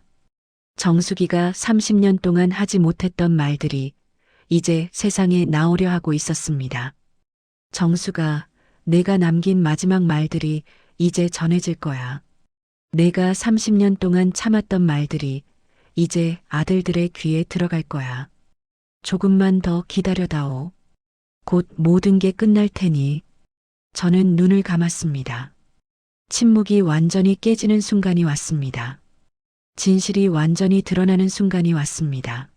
정수기가 30년 동안 하지 못했던 말들이 이제 세상에 나오려 하고 있었습니다. 정수가, 내가 남긴 마지막 말들이 이제 전해질 거야. 내가 30년 동안 참았던 말들이 이제 아들들의 귀에 들어갈 거야. 조금만 더 기다려다오. 곧 모든 게 끝날 테니. 저는 눈을 감았습니다. 침묵이 완전히 깨지는 순간이 왔습니다. 진실이 완전히 드러나는 순간이 왔습니다.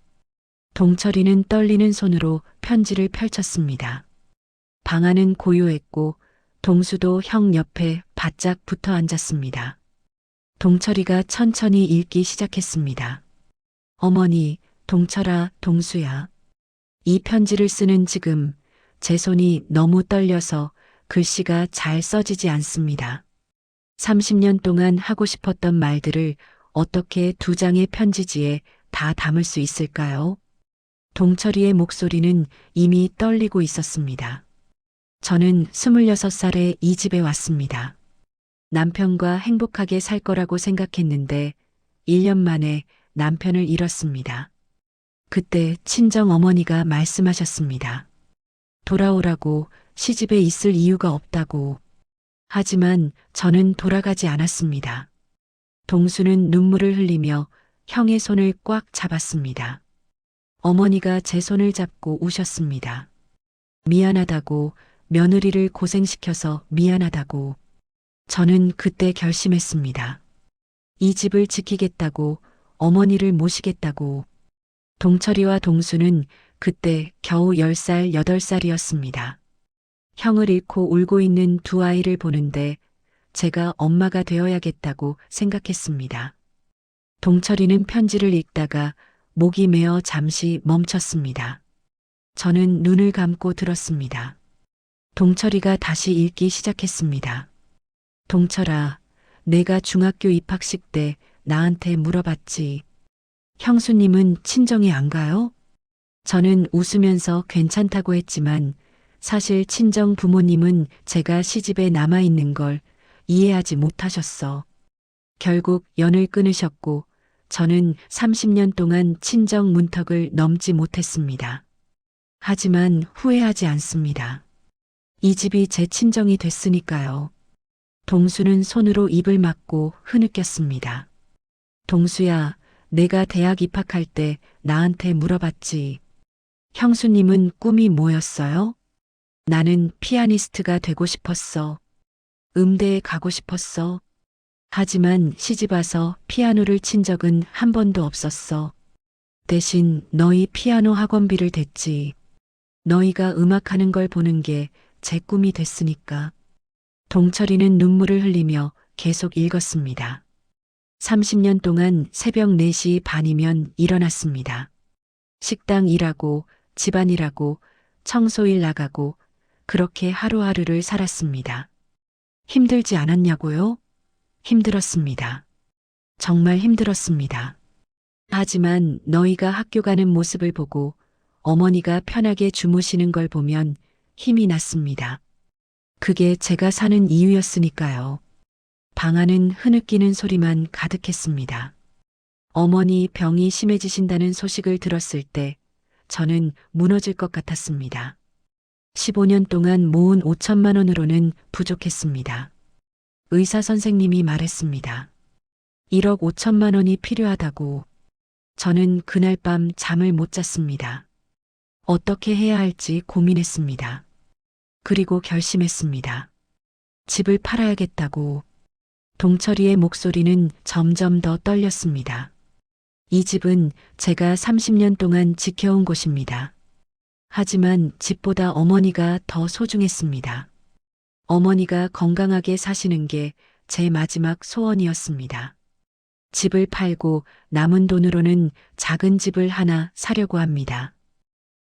동철이는 떨리는 손으로 편지를 펼쳤습니다. 방 안은 고요했고 동수도 형 옆에 바짝 붙어 앉았습니다. 동철이가 천천히 읽기 시작했습니다. 어머니, 동철아, 동수야. 이 편지를 쓰는 지금 제 손이 너무 떨려서 글씨가 잘 써지지 않습니다. 30년 동안 하고 싶었던 말들을 어떻게 2장의 편지지에 다 담을 수 있을까요? 동철이의 목소리는 이미 떨리고 있었습니다. 저는 26살에 이 집에 왔습니다. 남편과 행복하게 살 거라고 생각했는데 1년 만에 남편을 잃었습니다. 그때 친정 어머니가 말씀하셨습니다. 돌아오라고, 시집에 있을 이유가 없다고. 하지만 저는 돌아가지 않았습니다. 동수는 눈물을 흘리며 형의 손을 꽉 잡았습니다. 어머니가 제 손을 잡고 우셨습니다. 미안하다고, 며느리를 고생시켜서 미안하다고. 저는 그때 결심했습니다. 이 집을 지키겠다고, 어머니를 모시겠다고. 동철이와 동수는 그때 겨우 10살, 8살이었습니다. 형을 잃고 울고 있는 두 아이를 보는데 제가 엄마가 되어야겠다고 생각했습니다. 동철이는 편지를 읽다가 목이 메어 잠시 멈췄습니다. 저는 눈을 감고 들었습니다. 동철이가 다시 읽기 시작했습니다. 동철아, 내가 중학교 입학식 때 나한테 물어봤지. 형수님은 친정에 안 가요? 저는 웃으면서 괜찮다고 했지만 사실 친정 부모님은 제가 시집에 남아있는 걸 이해하지 못하셨어. 결국 연을 끊으셨고 저는 30년 동안 친정 문턱을 넘지 못했습니다. 하지만 후회하지 않습니다. 이 집이 제 친정이 됐으니까요. 동수는 손으로 입을 막고 흐느꼈습니다. 동수야, 내가 대학 입학할 때 나한테 물어봤지. 형수님은 꿈이 뭐였어요? 나는 피아니스트가 되고 싶었어. 음대에 가고 싶었어. 하지만 시집 와서 피아노를 친 적은 한 번도 없었어. 대신 너희 피아노 학원비를 댔지. 너희가 음악하는 걸 보는 게 제 꿈이 됐으니까. 동철이는 눈물을 흘리며 계속 읽었습니다. 30년 동안 새벽 4시 반이면 일어났습니다. 식당 일하고 집안일하고 청소일 나가고 그렇게 하루하루를 살았습니다. 힘들지 않았냐고요? 힘들었습니다. 정말 힘들었습니다. 하지만 너희가 학교 가는 모습을 보고 어머니가 편하게 주무시는 걸 보면 힘이 났습니다. 그게 제가 사는 이유였으니까요. 방 안은 흐느끼는 소리만 가득했습니다. 어머니 병이 심해지신다는 소식을 들었을 때 저는 무너질 것 같았습니다. 15년 동안 모은 5천만 원으로는 부족했습니다. 의사 선생님이 말했습니다. 1억 5천만 원이 필요하다고. 저는 그날 밤 잠을 못 잤습니다. 어떻게 해야 할지 고민했습니다. 그리고 결심했습니다. 집을 팔아야겠다고. 동철이의 목소리는 점점 더 떨렸습니다. 이 집은 제가 30년 동안 지켜온 곳입니다. 하지만 집보다 어머니가 더 소중했습니다. 어머니가 건강하게 사시는 게 제 마지막 소원이었습니다. 집을 팔고 남은 돈으로는 작은 집을 하나 사려고 합니다.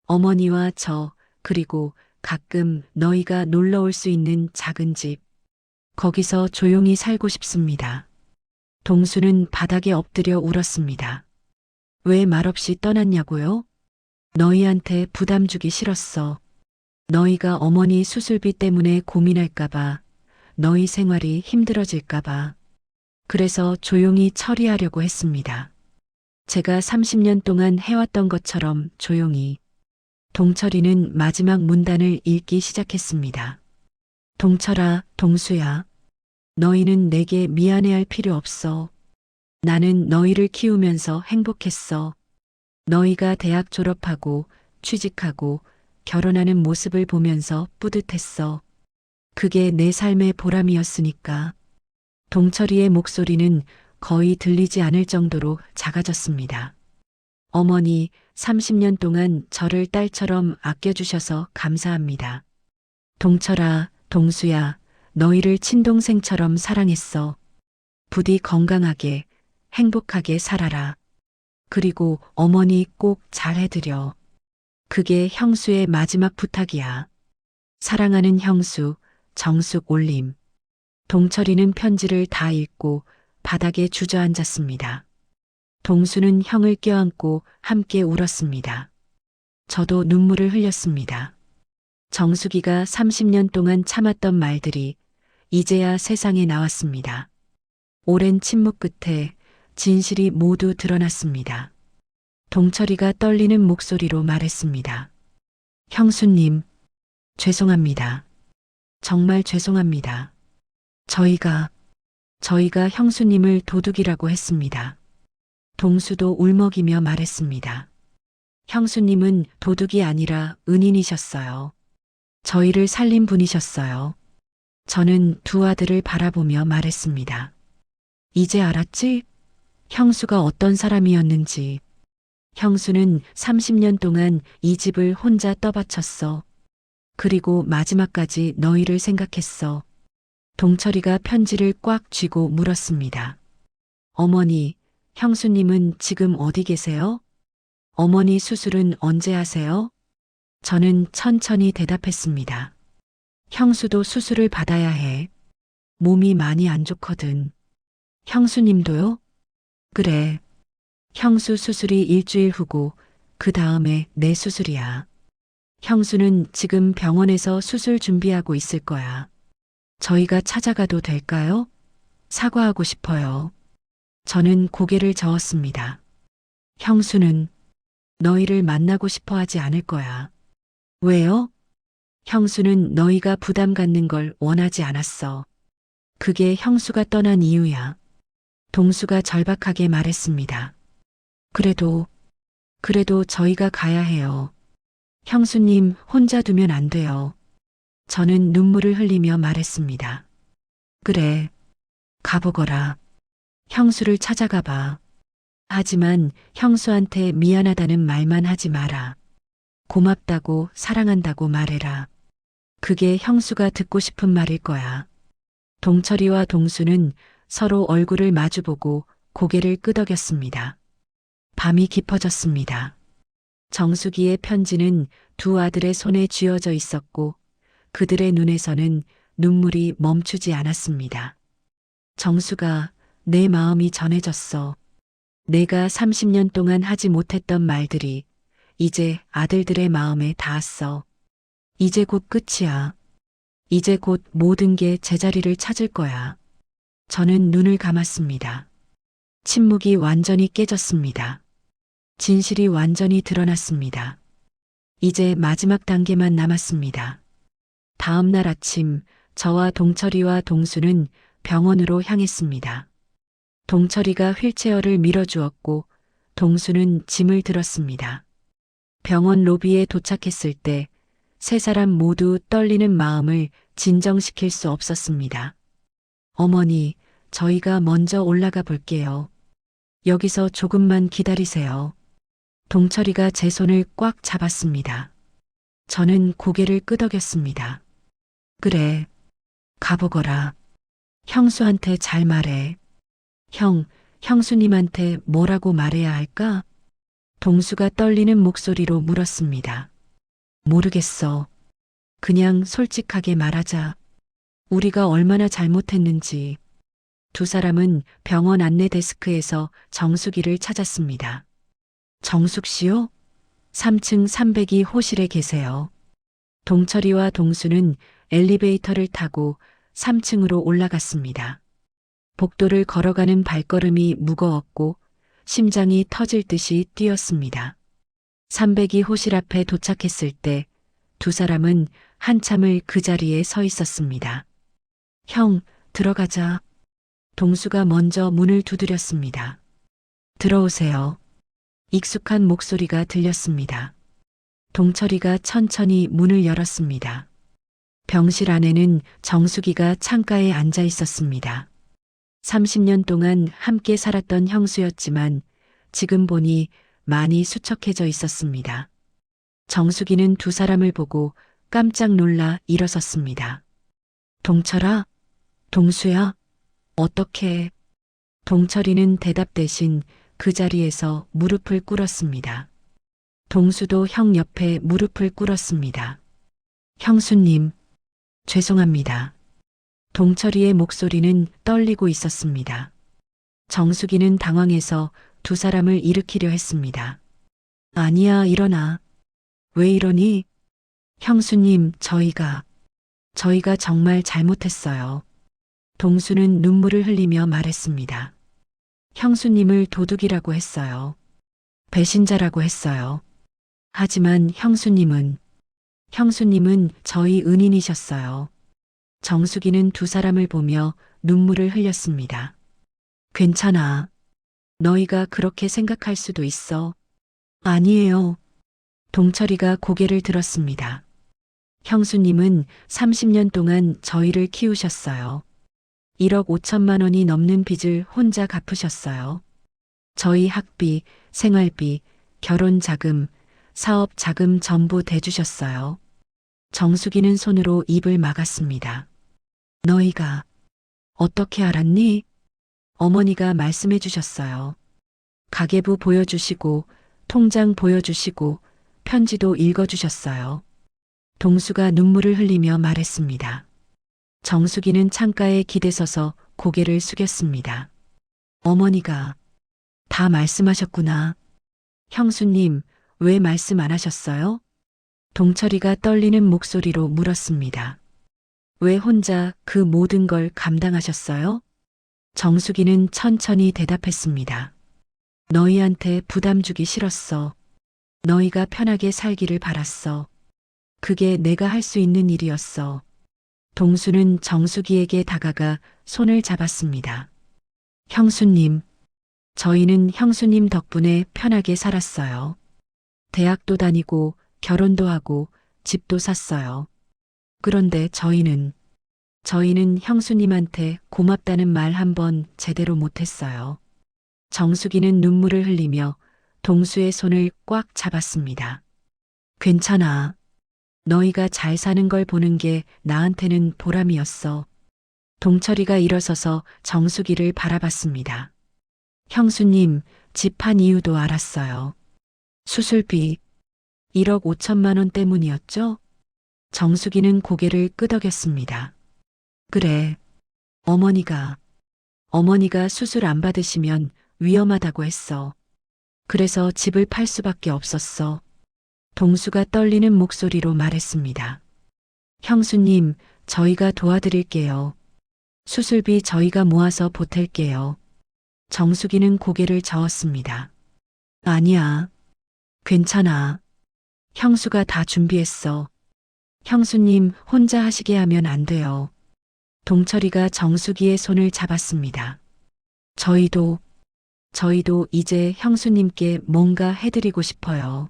어머니와 저, 그리고 가끔 너희가 놀러 올 수 있는 작은 집. 거기서 조용히 살고 싶습니다. 동수는 바닥에 엎드려 울었습니다. 왜 말없이 떠났냐고요? 너희한테 부담 주기 싫었어. 너희가 어머니 수술비 때문에 고민할까봐, 너희 생활이 힘들어질까봐. 그래서 조용히 처리하려고 했습니다. 제가 30년 동안 해왔던 것처럼 조용히. 동철이는 마지막 문단을 읽기 시작했습니다. 동철아, 동수야. 너희는 내게 미안해할 필요 없어. 나는 너희를 키우면서 행복했어. 너희가 대학 졸업하고 취직하고 결혼하는 모습을 보면서 뿌듯했어. 그게 내 삶의 보람이었으니까. 동철이의 목소리는 거의 들리지 않을 정도로 작아졌습니다. 어머니, 30년 동안 저를 딸처럼 아껴주셔서 감사합니다. 동철아, 동수야, 너희를 친동생처럼 사랑했어. 부디 건강하게, 행복하게 살아라. 그리고 어머니 꼭 잘해드려. 그게 형수의 마지막 부탁이야. 사랑하는 형수, 정숙 올림. 동철이는 편지를 다 읽고 바닥에 주저앉았습니다. 동수는 형을 껴안고 함께 울었습니다. 저도 눈물을 흘렸습니다. 정숙이가 30년 동안 참았던 말들이 이제야 세상에 나왔습니다. 오랜 침묵 끝에 진실이 모두 드러났습니다. 동철이가 떨리는 목소리로 말했습니다. 형수님, 죄송합니다. 정말 죄송합니다. 저희가 형수님을 도둑이라고 했습니다. 동수도 울먹이며 말했습니다. 형수님은 도둑이 아니라 은인이셨어요. 저희를 살린 분이셨어요. 저는 두 아들을 바라보며 말했습니다. 이제 알았지? 형수가 어떤 사람이었는지. 형수는 30년 동안 이 집을 혼자 떠받쳤어. 그리고 마지막까지 너희를 생각했어. 동철이가 편지를 꽉 쥐고 물었습니다. 어머니, 형수님은 지금 어디 계세요? 어머니 수술은 언제 하세요? 저는 천천히 대답했습니다. 형수도 수술을 받아야 해. 몸이 많이 안 좋거든. 형수님도요? 그래. 형수 수술이 일주일 후고 그 다음에 내 수술이야. 형수는 지금 병원에서 수술 준비하고 있을 거야. 저희가 찾아가도 될까요? 사과하고 싶어요. 저는 고개를 저었습니다. 형수는 너희를 만나고 싶어 하지 않을 거야. 왜요? 형수는 너희가 부담 갖는 걸 원하지 않았어. 그게 형수가 떠난 이유야. 동수가 절박하게 말했습니다. 그래도 저희가 가야 해요. 형수님 혼자 두면 안 돼요. 저는 눈물을 흘리며 말했습니다. 그래, 가보거라. 형수를 찾아가 봐. 하지만 형수한테 미안하다는 말만 하지 마라. 고맙다고 사랑한다고 말해라. 그게 형수가 듣고 싶은 말일 거야. 동철이와 동수는 서로 얼굴을 마주보고 고개를 끄덕였습니다. 밤이 깊어졌습니다. 정수기의 편지는 두 아들의 손에 쥐어져 있었고 그들의 눈에서는 눈물이 멈추지 않았습니다. 정수가 내 마음이 전해졌어. 내가 30년 동안 하지 못했던 말들이 이제 아들들의 마음에 닿았어. 이제 곧 끝이야. 이제 곧 모든 게 제자리를 찾을 거야. 저는 눈을 감았습니다. 침묵이 완전히 깨졌습니다. 진실이 완전히 드러났습니다. 이제 마지막 단계만 남았습니다. 다음 날 아침, 저와 동철이와 동수는 병원으로 향했습니다. 동철이가 휠체어를 밀어주었고, 동수는 짐을 들었습니다. 병원 로비에 도착했을 때, 세 사람 모두 떨리는 마음을 진정시킬 수 없었습니다. 어머니, 저희가 먼저 올라가 볼게요. 여기서 조금만 기다리세요. 동철이가 제 손을 꽉 잡았습니다. 저는 고개를 끄덕였습니다. 그래, 가보거라. 형수한테 잘 말해. 형수님한테 뭐라고 말해야 할까? 동수가 떨리는 목소리로 물었습니다. 모르겠어. 그냥 솔직하게 말하자. 우리가 얼마나 잘못했는지. 두 사람은 병원 안내 데스크에서 정숙이를 찾았습니다. 정숙 씨요? 3층 302 호실에 계세요. 동철이와 동수는 엘리베이터를 타고 3층으로 올라갔습니다. 복도를 걸어가는 발걸음이 무거웠고 심장이 터질 듯이 뛰었습니다. 302 호실 앞에 도착했을 때 두 사람은 한참을 그 자리에 서 있었습니다. 형, 들어가자. 동수가 먼저 문을 두드렸습니다. 들어오세요. 익숙한 목소리가 들렸습니다. 동철이가 천천히 문을 열었습니다. 병실 안에는 정숙이가 창가에 앉아 있었습니다. 30년 동안 함께 살았던 형수였지만 지금 보니 많이 수척해져 있었습니다. 정숙이는 두 사람을 보고 깜짝 놀라 일어섰습니다. 동철아? 동수야? 어떻게? 동철이는 대답 대신 그 자리에서 무릎을 꿇었습니다. 동수도 형 옆에 무릎을 꿇었습니다. 형수님, 죄송합니다. 동철이의 목소리는 떨리고 있었습니다. 정숙이는 당황해서 두 사람을 일으키려 했습니다. 아니야, 일어나. 왜 이러니? 형수님, 저희가 정말 잘못했어요. 동수는 눈물을 흘리며 말했습니다. 형수님을 도둑이라고 했어요. 배신자라고 했어요. 하지만 형수님은 저희 은인이셨어요. 정숙이는 두 사람을 보며 눈물을 흘렸습니다. 괜찮아. 너희가 그렇게 생각할 수도 있어. 아니에요. 동철이가 고개를 들었습니다. 형수님은 30년 동안 저희를 키우셨어요. 1억 5천만 원이 넘는 빚을 혼자 갚으셨어요. 저희 학비, 생활비, 결혼 자금, 사업 자금 전부 대주셨어요. 정숙이는 손으로 입을 막았습니다. 너희가 어떻게 알았니? 어머니가 말씀해 주셨어요. 가계부 보여주시고, 통장 보여주시고, 편지도 읽어주셨어요. 동수가 눈물을 흘리며 말했습니다. 정숙이는 창가에 기대서서 고개를 숙였습니다. 어머니가 다 말씀하셨구나. 형수님, 왜 말씀 안 하셨어요? 동철이가 떨리는 목소리로 물었습니다. 왜 혼자 그 모든 걸 감당하셨어요? 정수기는 천천히 대답했습니다. 너희한테 부담 주기 싫었어. 너희가 편하게 살기를 바랐어. 그게 내가 할 수 있는 일이었어. 동수는 정수기에게 다가가 손을 잡았습니다. 형수님, 저희는 형수님 덕분에 편하게 살았어요. 대학도 다니고 결혼도 하고 집도 샀어요. 그런데 저희는 형수님한테 고맙다는 말 한 번 제대로 못했어요. 정수기는 눈물을 흘리며 동수의 손을 꽉 잡았습니다. 괜찮아. 너희가 잘 사는 걸 보는 게 나한테는 보람이었어. 동철이가 일어서서 정수기를 바라봤습니다. 형수님, 집 판 이유도 알았어요. 수술비 1억 5천만 원 때문이었죠? 정수기는 고개를 끄덕였습니다. 그래. 어머니가 수술 안 받으시면 위험하다고 했어. 그래서 집을 팔 수밖에 없었어. 동수가 떨리는 목소리로 말했습니다. 형수님, 저희가 도와드릴게요. 수술비 저희가 모아서 보탤게요. 정수기는 고개를 저었습니다. 아니야. 괜찮아. 형수가 다 준비했어. 형수님 혼자 하시게 하면 안 돼요. 동철이가 정수기의 손을 잡았습니다. 저희도 이제 형수님께 뭔가 해드리고 싶어요.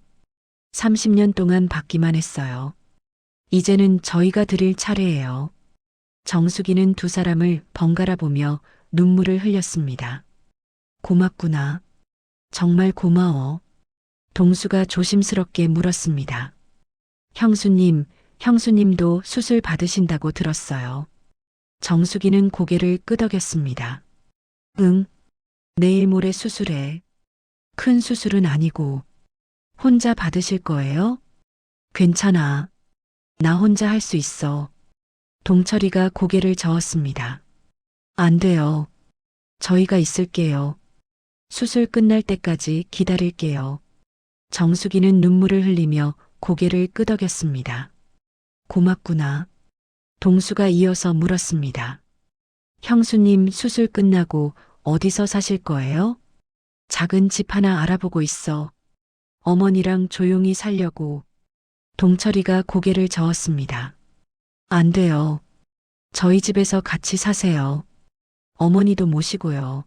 30년 동안 받기만 했어요. 이제는 저희가 드릴 차례예요. 정수기는 두 사람을 번갈아 보며 눈물을 흘렸습니다. 고맙구나. 정말 고마워. 동수가 조심스럽게 물었습니다. 형수님도 수술 받으신다고 들었어요. 정수기는 고개를 끄덕였습니다. 응, 내일 모레 수술해. 큰 수술은 아니고. 혼자 받으실 거예요? 괜찮아. 나 혼자 할 수 있어. 동철이가 고개를 저었습니다. 안 돼요. 저희가 있을게요. 수술 끝날 때까지 기다릴게요. 정수기는 눈물을 흘리며 고개를 끄덕였습니다. 고맙구나. 동수가 이어서 물었습니다. 형수님 수술 끝나고 어디서 사실 거예요? 작은 집 하나 알아보고 있어. 어머니랑 조용히 살려고. 동철이가 고개를 저었습니다. 안 돼요. 저희 집에서 같이 사세요. 어머니도 모시고요.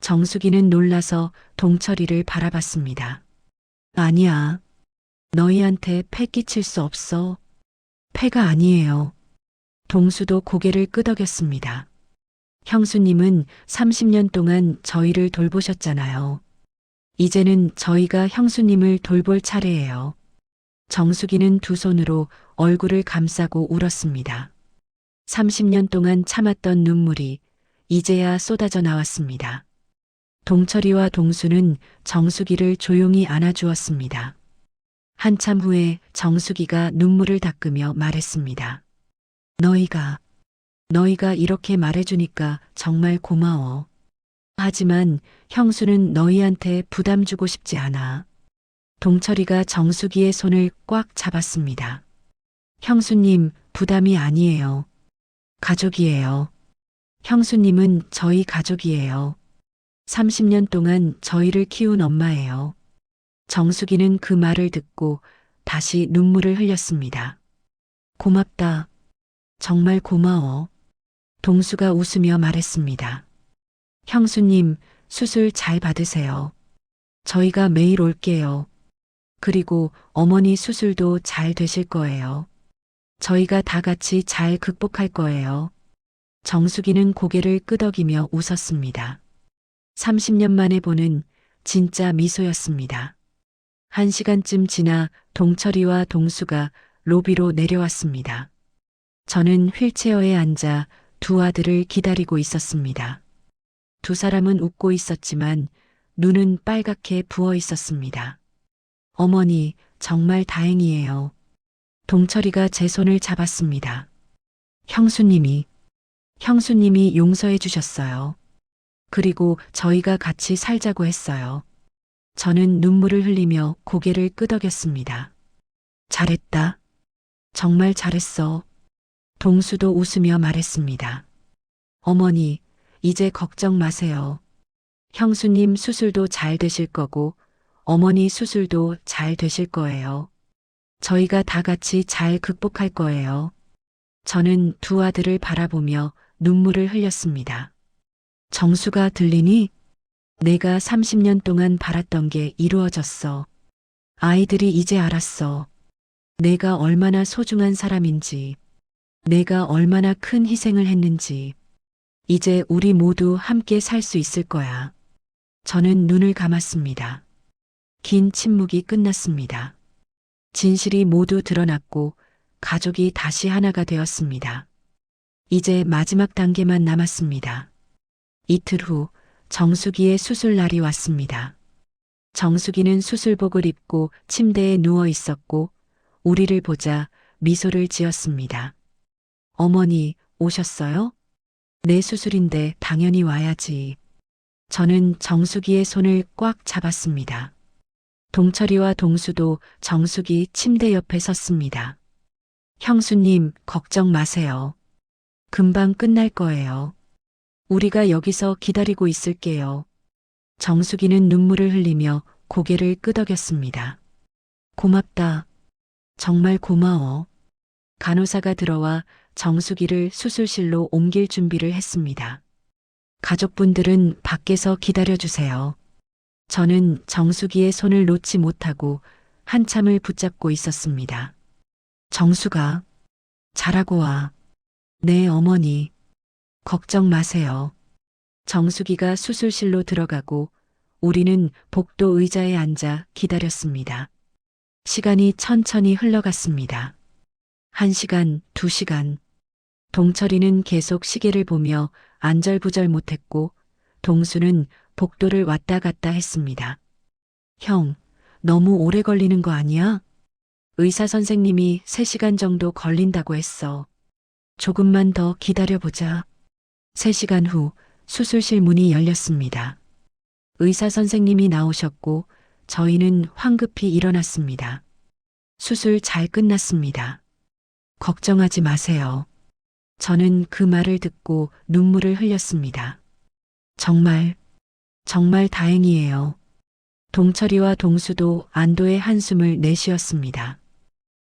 정수기는 놀라서 동철이를 바라봤습니다. 아니야. 너희한테 패 끼칠 수 없어. 패가 아니에요. 동수도 고개를 끄덕였습니다. 형수님은 30년 동안 저희를 돌보셨잖아요. 이제는 저희가 형수님을 돌볼 차례예요. 정수기는 두 손으로 얼굴을 감싸고 울었습니다. 30년 동안 참았던 눈물이 이제야 쏟아져 나왔습니다. 동철이와 동수는 정수기를 조용히 안아주었습니다. 한참 후에 정수기가 눈물을 닦으며 말했습니다. 너희가 이렇게 말해주니까 정말 고마워. 하지만 형수는 너희한테 부담 주고 싶지 않아. 동철이가 정수기의 손을 꽉 잡았습니다. 형수님, 부담이 아니에요. 가족이에요. 형수님은 저희 가족이에요. 30년 동안 저희를 키운 엄마예요. 정수기는 그 말을 듣고 다시 눈물을 흘렸습니다. 고맙다. 정말 고마워. 동수가 웃으며 말했습니다. 형수님, 수술 잘 받으세요. 저희가 매일 올게요. 그리고 어머니 수술도 잘 되실 거예요. 저희가 다 같이 잘 극복할 거예요. 정수기는 고개를 끄덕이며 웃었습니다. 30년 만에 보는 진짜 미소였습니다. 1시간쯤 지나 동철이와 동수가 로비로 내려왔습니다. 저는 휠체어에 앉아 두 아들을 기다리고 있었습니다. 두 사람은 웃고 있었지만 눈은 빨갛게 부어 있었습니다. 어머니, 정말 다행이에요. 동철이가 제 손을 잡았습니다. 형수님이 용서해 주셨어요. 그리고 저희가 같이 살자고 했어요. 저는 눈물을 흘리며 고개를 끄덕였습니다. 잘했다. 정말 잘했어. 동수도 웃으며 말했습니다. 어머니, 이제 걱정 마세요. 형수님 수술도 잘 되실 거고, 어머니 수술도 잘 되실 거예요. 저희가 다 같이 잘 극복할 거예요. 저는 두 아들을 바라보며 눈물을 흘렸습니다. 정수가 들리니? 내가 30년 동안 바랐던 게 이루어졌어. 아이들이 이제 알았어. 내가 얼마나 소중한 사람인지, 내가 얼마나 큰 희생을 했는지, 이제 우리 모두 함께 살 수 있을 거야. 저는 눈을 감았습니다. 긴 침묵이 끝났습니다. 진실이 모두 드러났고 가족이 다시 하나가 되었습니다. 이제 마지막 단계만 남았습니다. 이틀 후 정수기의 수술 날이 왔습니다. 정수기는 수술복을 입고 침대에 누워 있었고 우리를 보자 미소를 지었습니다. 어머니, 오셨어요? 내 수술인데 당연히 와야지. 저는 정수기의 손을 꽉 잡았습니다. 동철이와 동수도 정수기 침대 옆에 섰습니다. 형수님, 걱정 마세요. 금방 끝날 거예요. 우리가 여기서 기다리고 있을게요. 정수기는 눈물을 흘리며 고개를 끄덕였습니다. 고맙다. 정말 고마워. 간호사가 들어와 정수기를 수술실로 옮길 준비를 했습니다. 가족분들은 밖에서 기다려주세요. 저는 정수기의 손을 놓지 못하고 한참을 붙잡고 있었습니다. 정수가, 잘하고 와. 네, 어머니. 걱정 마세요. 정수기가 수술실로 들어가고 우리는 복도 의자에 앉아 기다렸습니다. 시간이 천천히 흘러갔습니다. 1시간, 2시간. 동철이는 계속 시계를 보며 안절부절 못했고 동수는 복도를 왔다 갔다 했습니다. 형, 너무 오래 걸리는 거 아니야? 의사 선생님이 3시간 정도 걸린다고 했어. 조금만 더 기다려보자. 3시간 후 수술실 문이 열렸습니다. 의사 선생님이 나오셨고 저희는 황급히 일어났습니다. 수술 잘 끝났습니다. 걱정하지 마세요. 저는 그 말을 듣고 눈물을 흘렸습니다. 정말 다행이에요. 동철이와 동수도 안도의 한숨을 내쉬었습니다.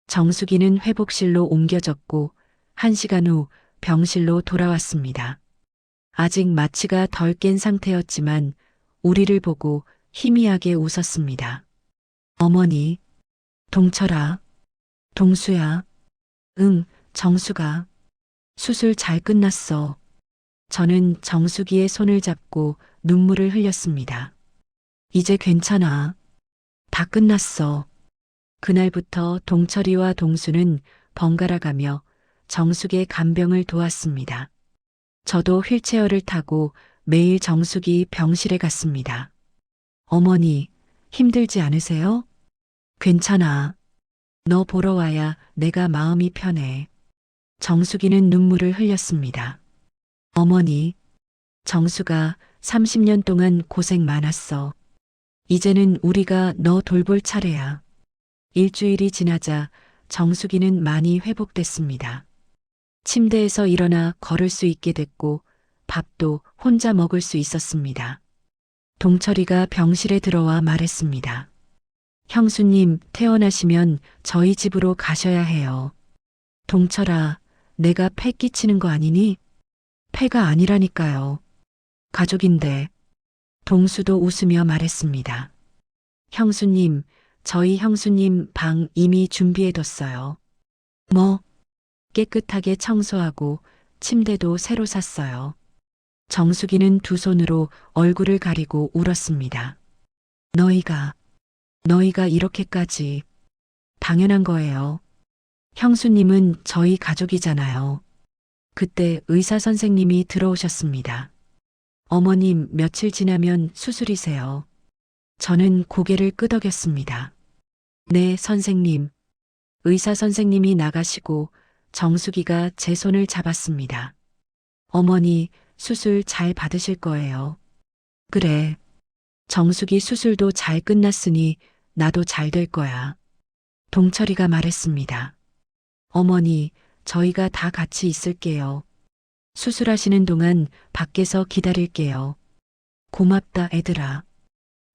정수기는 회복실로 옮겨졌고 1시간 후 병실로 돌아왔습니다. 아직 마취가 덜 깬 상태였지만 우리를 보고 희미하게 웃었습니다. 어머니, 동철아, 동수야, 응, 정수가. 수술 잘 끝났어. 저는 정수기의 손을 잡고 눈물을 흘렸습니다. 이제 괜찮아. 다 끝났어. 그날부터 동철이와 동수는 번갈아 가며 정숙의 간병을 도왔습니다. 저도 휠체어를 타고 매일 정숙이 병실에 갔습니다. 어머니, 힘들지 않으세요? 괜찮아. 너 보러 와야 내가 마음이 편해. 정숙이는 눈물을 흘렸습니다. 어머니, 정수가 30년 동안 고생 많았어. 이제는 우리가 너 돌볼 차례야. 일주일이 지나자 정숙이는 많이 회복됐습니다. 침대에서 일어나 걸을 수 있게 됐고 밥도 혼자 먹을 수 있었습니다. 동철이가 병실에 들어와 말했습니다. 형수님, 퇴원하시면 저희 집으로 가셔야 해요. 동철아, 내가 패 끼치는 거 아니니? 패가 아니라니까요. 가족인데. 동수도 웃으며 말했습니다. 형수님, 저희 형수님 방 이미 준비해뒀어요. 뭐? 깨끗하게 청소하고 침대도 새로 샀어요. 정숙이는 두 손으로 얼굴을 가리고 울었습니다. 너희가 이렇게까지. 당연한 거예요. 형수님은 저희 가족이잖아요. 그때 의사 선생님이 들어오셨습니다. 어머님, 며칠 지나면 수술이세요. 저는 고개를 끄덕였습니다. 네, 선생님. 의사 선생님이 나가시고 정숙이가 제 손을 잡았습니다. 어머니, 수술 잘 받으실 거예요. 그래. 정숙이 수술도 잘 끝났으니 나도 잘 될 거야. 동철이가 말했습니다. 어머니, 저희가 다 같이 있을게요. 수술하시는 동안 밖에서 기다릴게요. 고맙다, 애들아.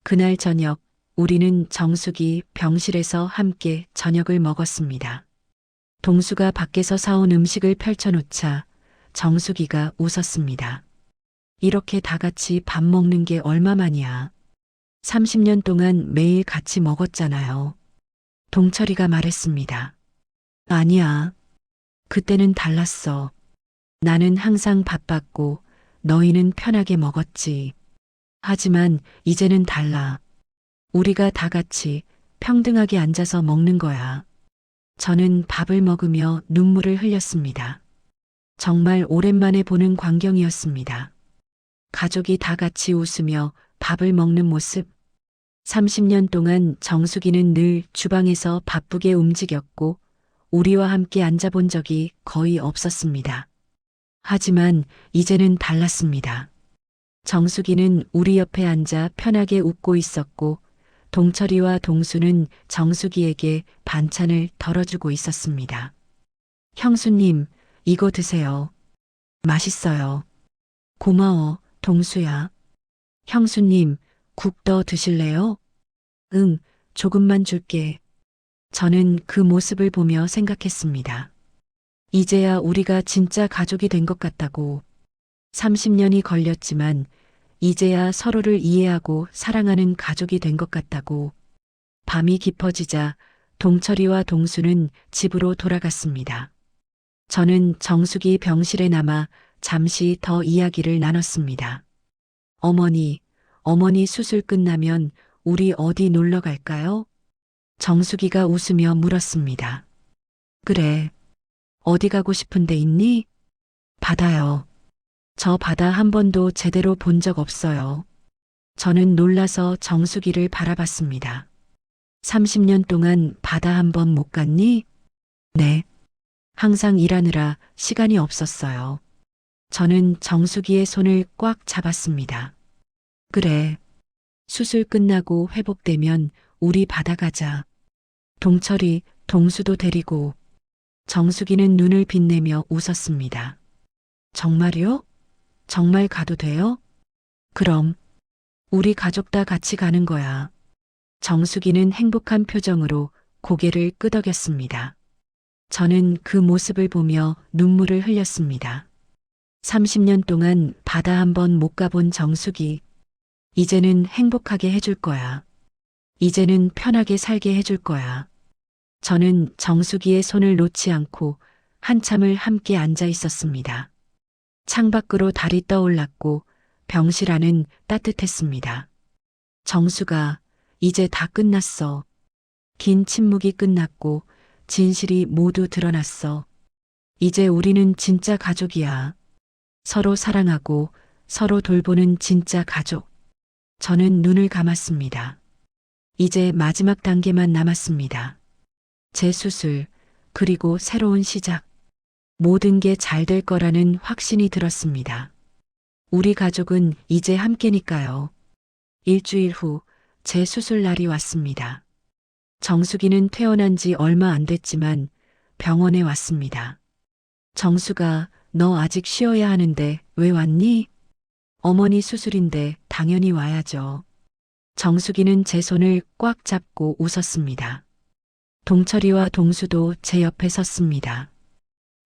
그날 저녁, 우리는 정숙이 병실에서 함께 저녁을 먹었습니다. 동수가 밖에서 사온 음식을 펼쳐놓자 정숙이가 웃었습니다. 이렇게 다 같이 밥 먹는 게 얼마만이야. 30년 동안 매일 같이 먹었잖아요. 동철이가 말했습니다. 아니야. 그때는 달랐어. 나는 항상 바빴고 너희는 편하게 먹었지. 하지만 이제는 달라. 우리가 다 같이 평등하게 앉아서 먹는 거야. 저는 밥을 먹으며 눈물을 흘렸습니다. 정말 오랜만에 보는 광경이었습니다. 가족이 다 같이 웃으며 밥을 먹는 모습. 30년 동안 정숙이는 늘 주방에서 바쁘게 움직였고 우리와 함께 앉아본 적이 거의 없었습니다. 하지만 이제는 달랐습니다. 정숙이는 우리 옆에 앉아 편하게 웃고 있었고 동철이와 동수는 정숙이에게 반찬을 덜어주고 있었습니다. 형수님, 이거 드세요. 맛있어요. 고마워, 동수야. 형수님, 국 더 드실래요? 응, 조금만 줄게. 저는 그 모습을 보며 생각했습니다. 이제야 우리가 진짜 가족이 된 것 같다고. 30년이 걸렸지만 이제야 서로를 이해하고 사랑하는 가족이 된 것 같다고. 밤이 깊어지자 동철이와 동수는 집으로 돌아갔습니다. 저는 정숙이 병실에 남아 잠시 더 이야기를 나눴습니다. 어머니 수술 끝나면 우리 어디 놀러 갈까요? 정숙이가 웃으며 물었습니다. 그래. 어디 가고 싶은 데 있니? 바다요. 저 바다 한 번도 제대로 본 적 없어요. 저는 놀라서 정숙이를 바라봤습니다. 30년 동안 바다 한 번 못 갔니? 네. 항상 일하느라 시간이 없었어요. 저는 정숙이의 손을 꽉 잡았습니다. 그래. 수술 끝나고 회복되면 우리 바다 가자. 동철이, 동수도 데리고. 정숙이는 눈을 빛내며 웃었습니다. 정말요? 정말 가도 돼요? 그럼. 우리 가족 다 같이 가는 거야. 정숙이는 행복한 표정으로 고개를 끄덕였습니다. 저는 그 모습을 보며 눈물을 흘렸습니다. 30년 동안 바다 한 번 못 가본 정숙이, 이제는 행복하게 해줄 거야. 이제는 편하게 살게 해줄 거야. 저는 정숙이의 손을 놓지 않고 한참을 함께 앉아 있었습니다. 창밖으로 달이 떠올랐고 병실 안은 따뜻했습니다. 정수가, 이제 다 끝났어. 긴 침묵이 끝났고 진실이 모두 드러났어. 이제 우리는 진짜 가족이야. 서로 사랑하고 서로 돌보는 진짜 가족. 저는 눈을 감았습니다. 이제 마지막 단계만 남았습니다. 재수술, 그리고 새로운 시작. 모든 게 잘 될 거라는 확신이 들었습니다. 우리 가족은 이제 함께니까요. 일주일 후 재수술 날이 왔습니다. 정숙이는 퇴원한 지 얼마 안 됐지만 병원에 왔습니다. 정수가, 너 아직 쉬어야 하는데 왜 왔니? 어머니 수술인데 당연히 와야죠. 정숙이는 제 손을 꽉 잡고 웃었습니다. 동철이와 동수도 제 옆에 섰습니다.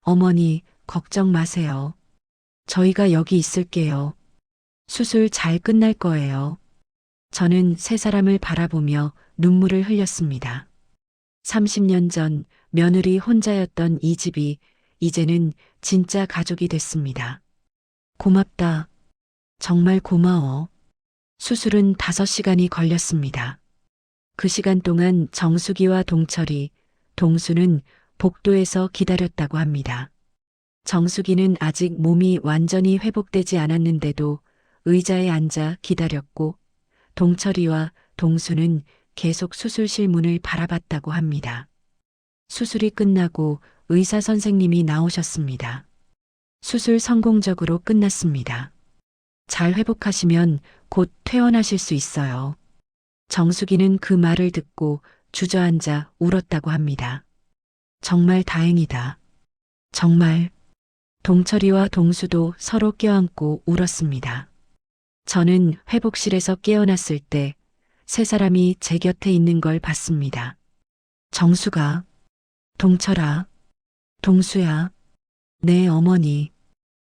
어머니, 걱정 마세요. 저희가 여기 있을게요. 수술 잘 끝날 거예요. 저는 세 사람을 바라보며 눈물을 흘렸습니다. 30년 전 며느리 혼자였던 이 집이 이제는 진짜 가족이 됐습니다. 고맙다. 정말 고마워. 수술은 5시간이 걸렸습니다. 그 시간 동안 정숙이와 동철이, 동수는 복도에서 기다렸다고 합니다. 정숙이는 아직 몸이 완전히 회복되지 않았는데도 의자에 앉아 기다렸고 동철이와 동수는 계속 수술실 문을 바라봤다고 합니다. 수술이 끝나고 의사 선생님이 나오셨습니다. 수술 성공적으로 끝났습니다. 잘 회복하시면 곧 퇴원하실 수 있어요. 정숙이는 그 말을 듣고 주저앉아 울었다고 합니다. 정말 다행이다. 정말. 동철이와 동수도 서로 껴안고 울었습니다. 저는 회복실에서 깨어났을 때 세 사람이 제 곁에 있는 걸 봤습니다. 정수가, 동철아, 동수야, 내 어머니,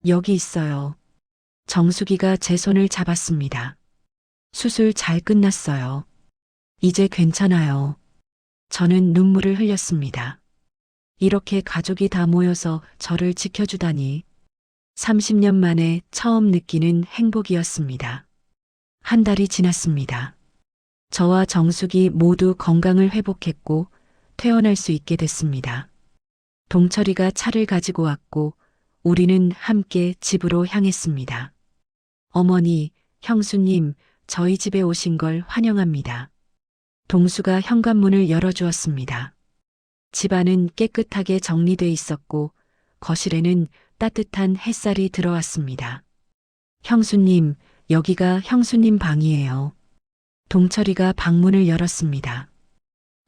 여기 있어요. 정수기가 제 손을 잡았습니다. 수술 잘 끝났어요. 이제 괜찮아요. 저는 눈물을 흘렸습니다. 이렇게 가족이 다 모여서 저를 지켜주다니 30년 만에 처음 느끼는 행복이었습니다. 한 달이 지났습니다. 저와 정숙이 모두 건강을 회복했고 퇴원할 수 있게 됐습니다. 동철이가 차를 가지고 왔고 우리는 함께 집으로 향했습니다. 어머니, 형수님, 저희 집에 오신 걸 환영합니다. 동수가 현관문을 열어주었습니다. 집안은 깨끗하게 정리돼 있었고 거실에는 따뜻한 햇살이 들어왔습니다. 형수님, 여기가 형수님 방이에요. 동철이가 방문을 열었습니다.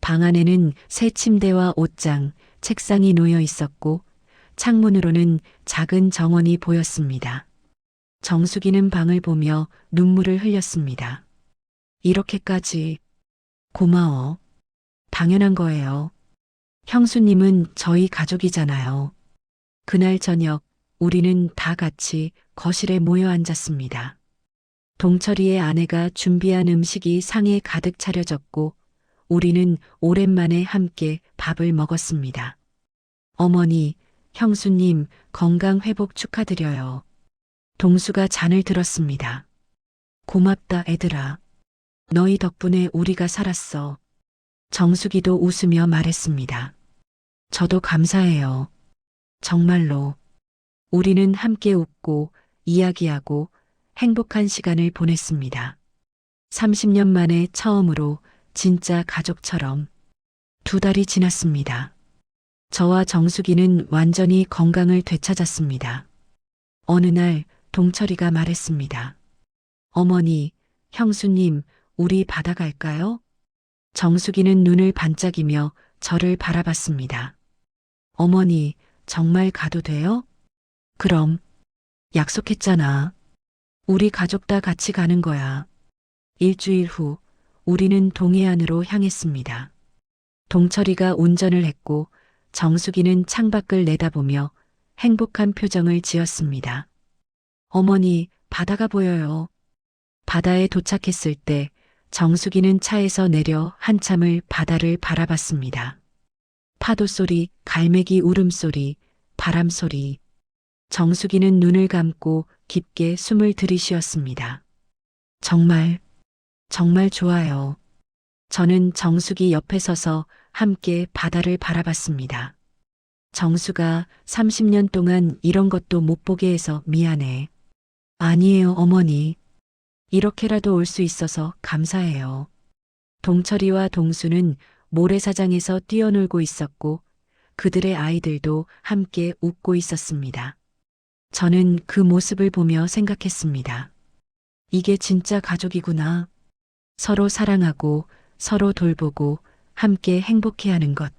방 안에는 새 침대와 옷장, 책상이 놓여 있었고 창문으로는 작은 정원이 보였습니다. 정숙이는 방을 보며 눈물을 흘렸습니다. 이렇게까지 고마워. 당연한 거예요. 형수님은 저희 가족이잖아요. 그날 저녁 우리는 다 같이 거실에 모여 앉았습니다. 동철이의 아내가 준비한 음식이 상에 가득 차려졌고 우리는 오랜만에 함께 밥을 먹었습니다. 어머니, 형수님 건강 회복 축하드려요. 동수가 잔을 들었습니다. 고맙다 애들아. 너희 덕분에 우리가 살았어. 정숙이도 웃으며 말했습니다. 저도 감사해요. 정말로. 우리는 함께 웃고 이야기하고 행복한 시간을 보냈습니다. 30년 만에 처음으로 진짜 가족처럼 2달이 지났습니다. 저와 정숙이는 완전히 건강을 되찾았습니다. 어느 날 동철이가 말했습니다. 어머니, 형수님, 우리 바다 갈까요? 정숙이는 눈을 반짝이며 저를 바라봤습니다. 어머니, 정말 가도 돼요? 그럼. 약속했잖아. 우리 가족 다 같이 가는 거야. 일주일 후 우리는 동해안으로 향했습니다. 동철이가 운전을 했고 정숙이는 창밖을 내다보며 행복한 표정을 지었습니다. 어머니, 바다가 보여요. 바다에 도착했을 때 정숙이는 차에서 내려 한참을 바다를 바라봤습니다. 파도 소리, 갈매기 울음소리, 바람 소리. 정숙이는 눈을 감고 깊게 숨을 들이쉬었습니다. 정말 좋아요. 저는 정숙이 옆에 서서 함께 바다를 바라봤습니다. 정수가 30년 동안 이런 것도 못 보게 해서 미안해. 아니에요, 어머니. 이렇게라도 올 수 있어서 감사해요. 동철이와 동수는 모래사장에서 뛰어놀고 있었고 그들의 아이들도 함께 웃고 있었습니다. 저는 그 모습을 보며 생각했습니다. 이게 진짜 가족이구나. 서로 사랑하고 서로 돌보고 함께 행복해하는 것.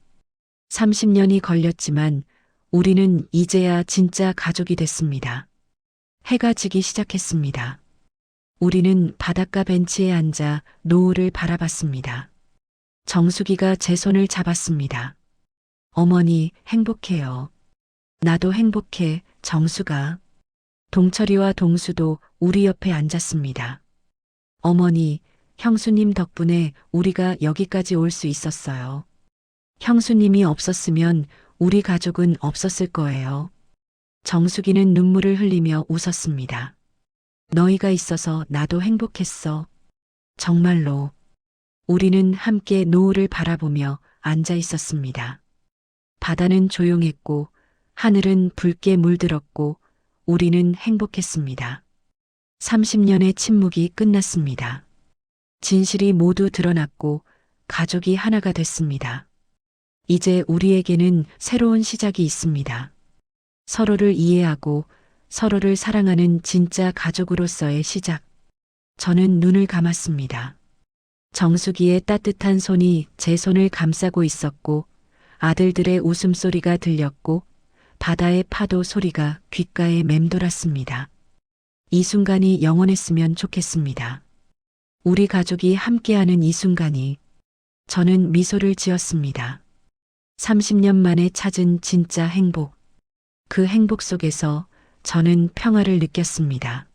30년이 걸렸지만 우리는 이제야 진짜 가족이 됐습니다. 해가 지기 시작했습니다. 우리는 바닷가 벤치에 앉아 노을을 바라봤습니다. 정숙이가 제 손을 잡았습니다. 어머니, 행복해요. 나도 행복해, 정수가. 동철이와 동수도 우리 옆에 앉았습니다. 어머니, 형수님 덕분에 우리가 여기까지 올 수 있었어요. 형수님이 없었으면 우리 가족은 없었을 거예요. 정숙이는 눈물을 흘리며 웃었습니다. 너희가 있어서 나도 행복했어. 정말로. 우리는 함께 노을을 바라보며 앉아 있었습니다. 바다는 조용했고 하늘은 붉게 물들었고 우리는 행복했습니다. 30년의 침묵이 끝났습니다. 진실이 모두 드러났고 가족이 하나가 됐습니다. 이제 우리에게는 새로운 시작이 있습니다. 서로를 이해하고 서로를 사랑하는 진짜 가족으로서의 시작. 저는 눈을 감았습니다. 정수기의 따뜻한 손이 제 손을 감싸고 있었고, 아들들의 웃음소리가 들렸고, 바다의 파도 소리가 귓가에 맴돌았습니다. 이 순간이 영원했으면 좋겠습니다. 우리 가족이 함께하는 이 순간이. 저는 미소를 지었습니다. 30년 만에 찾은 진짜 행복. 그 행복 속에서 저는 평화를 느꼈습니다.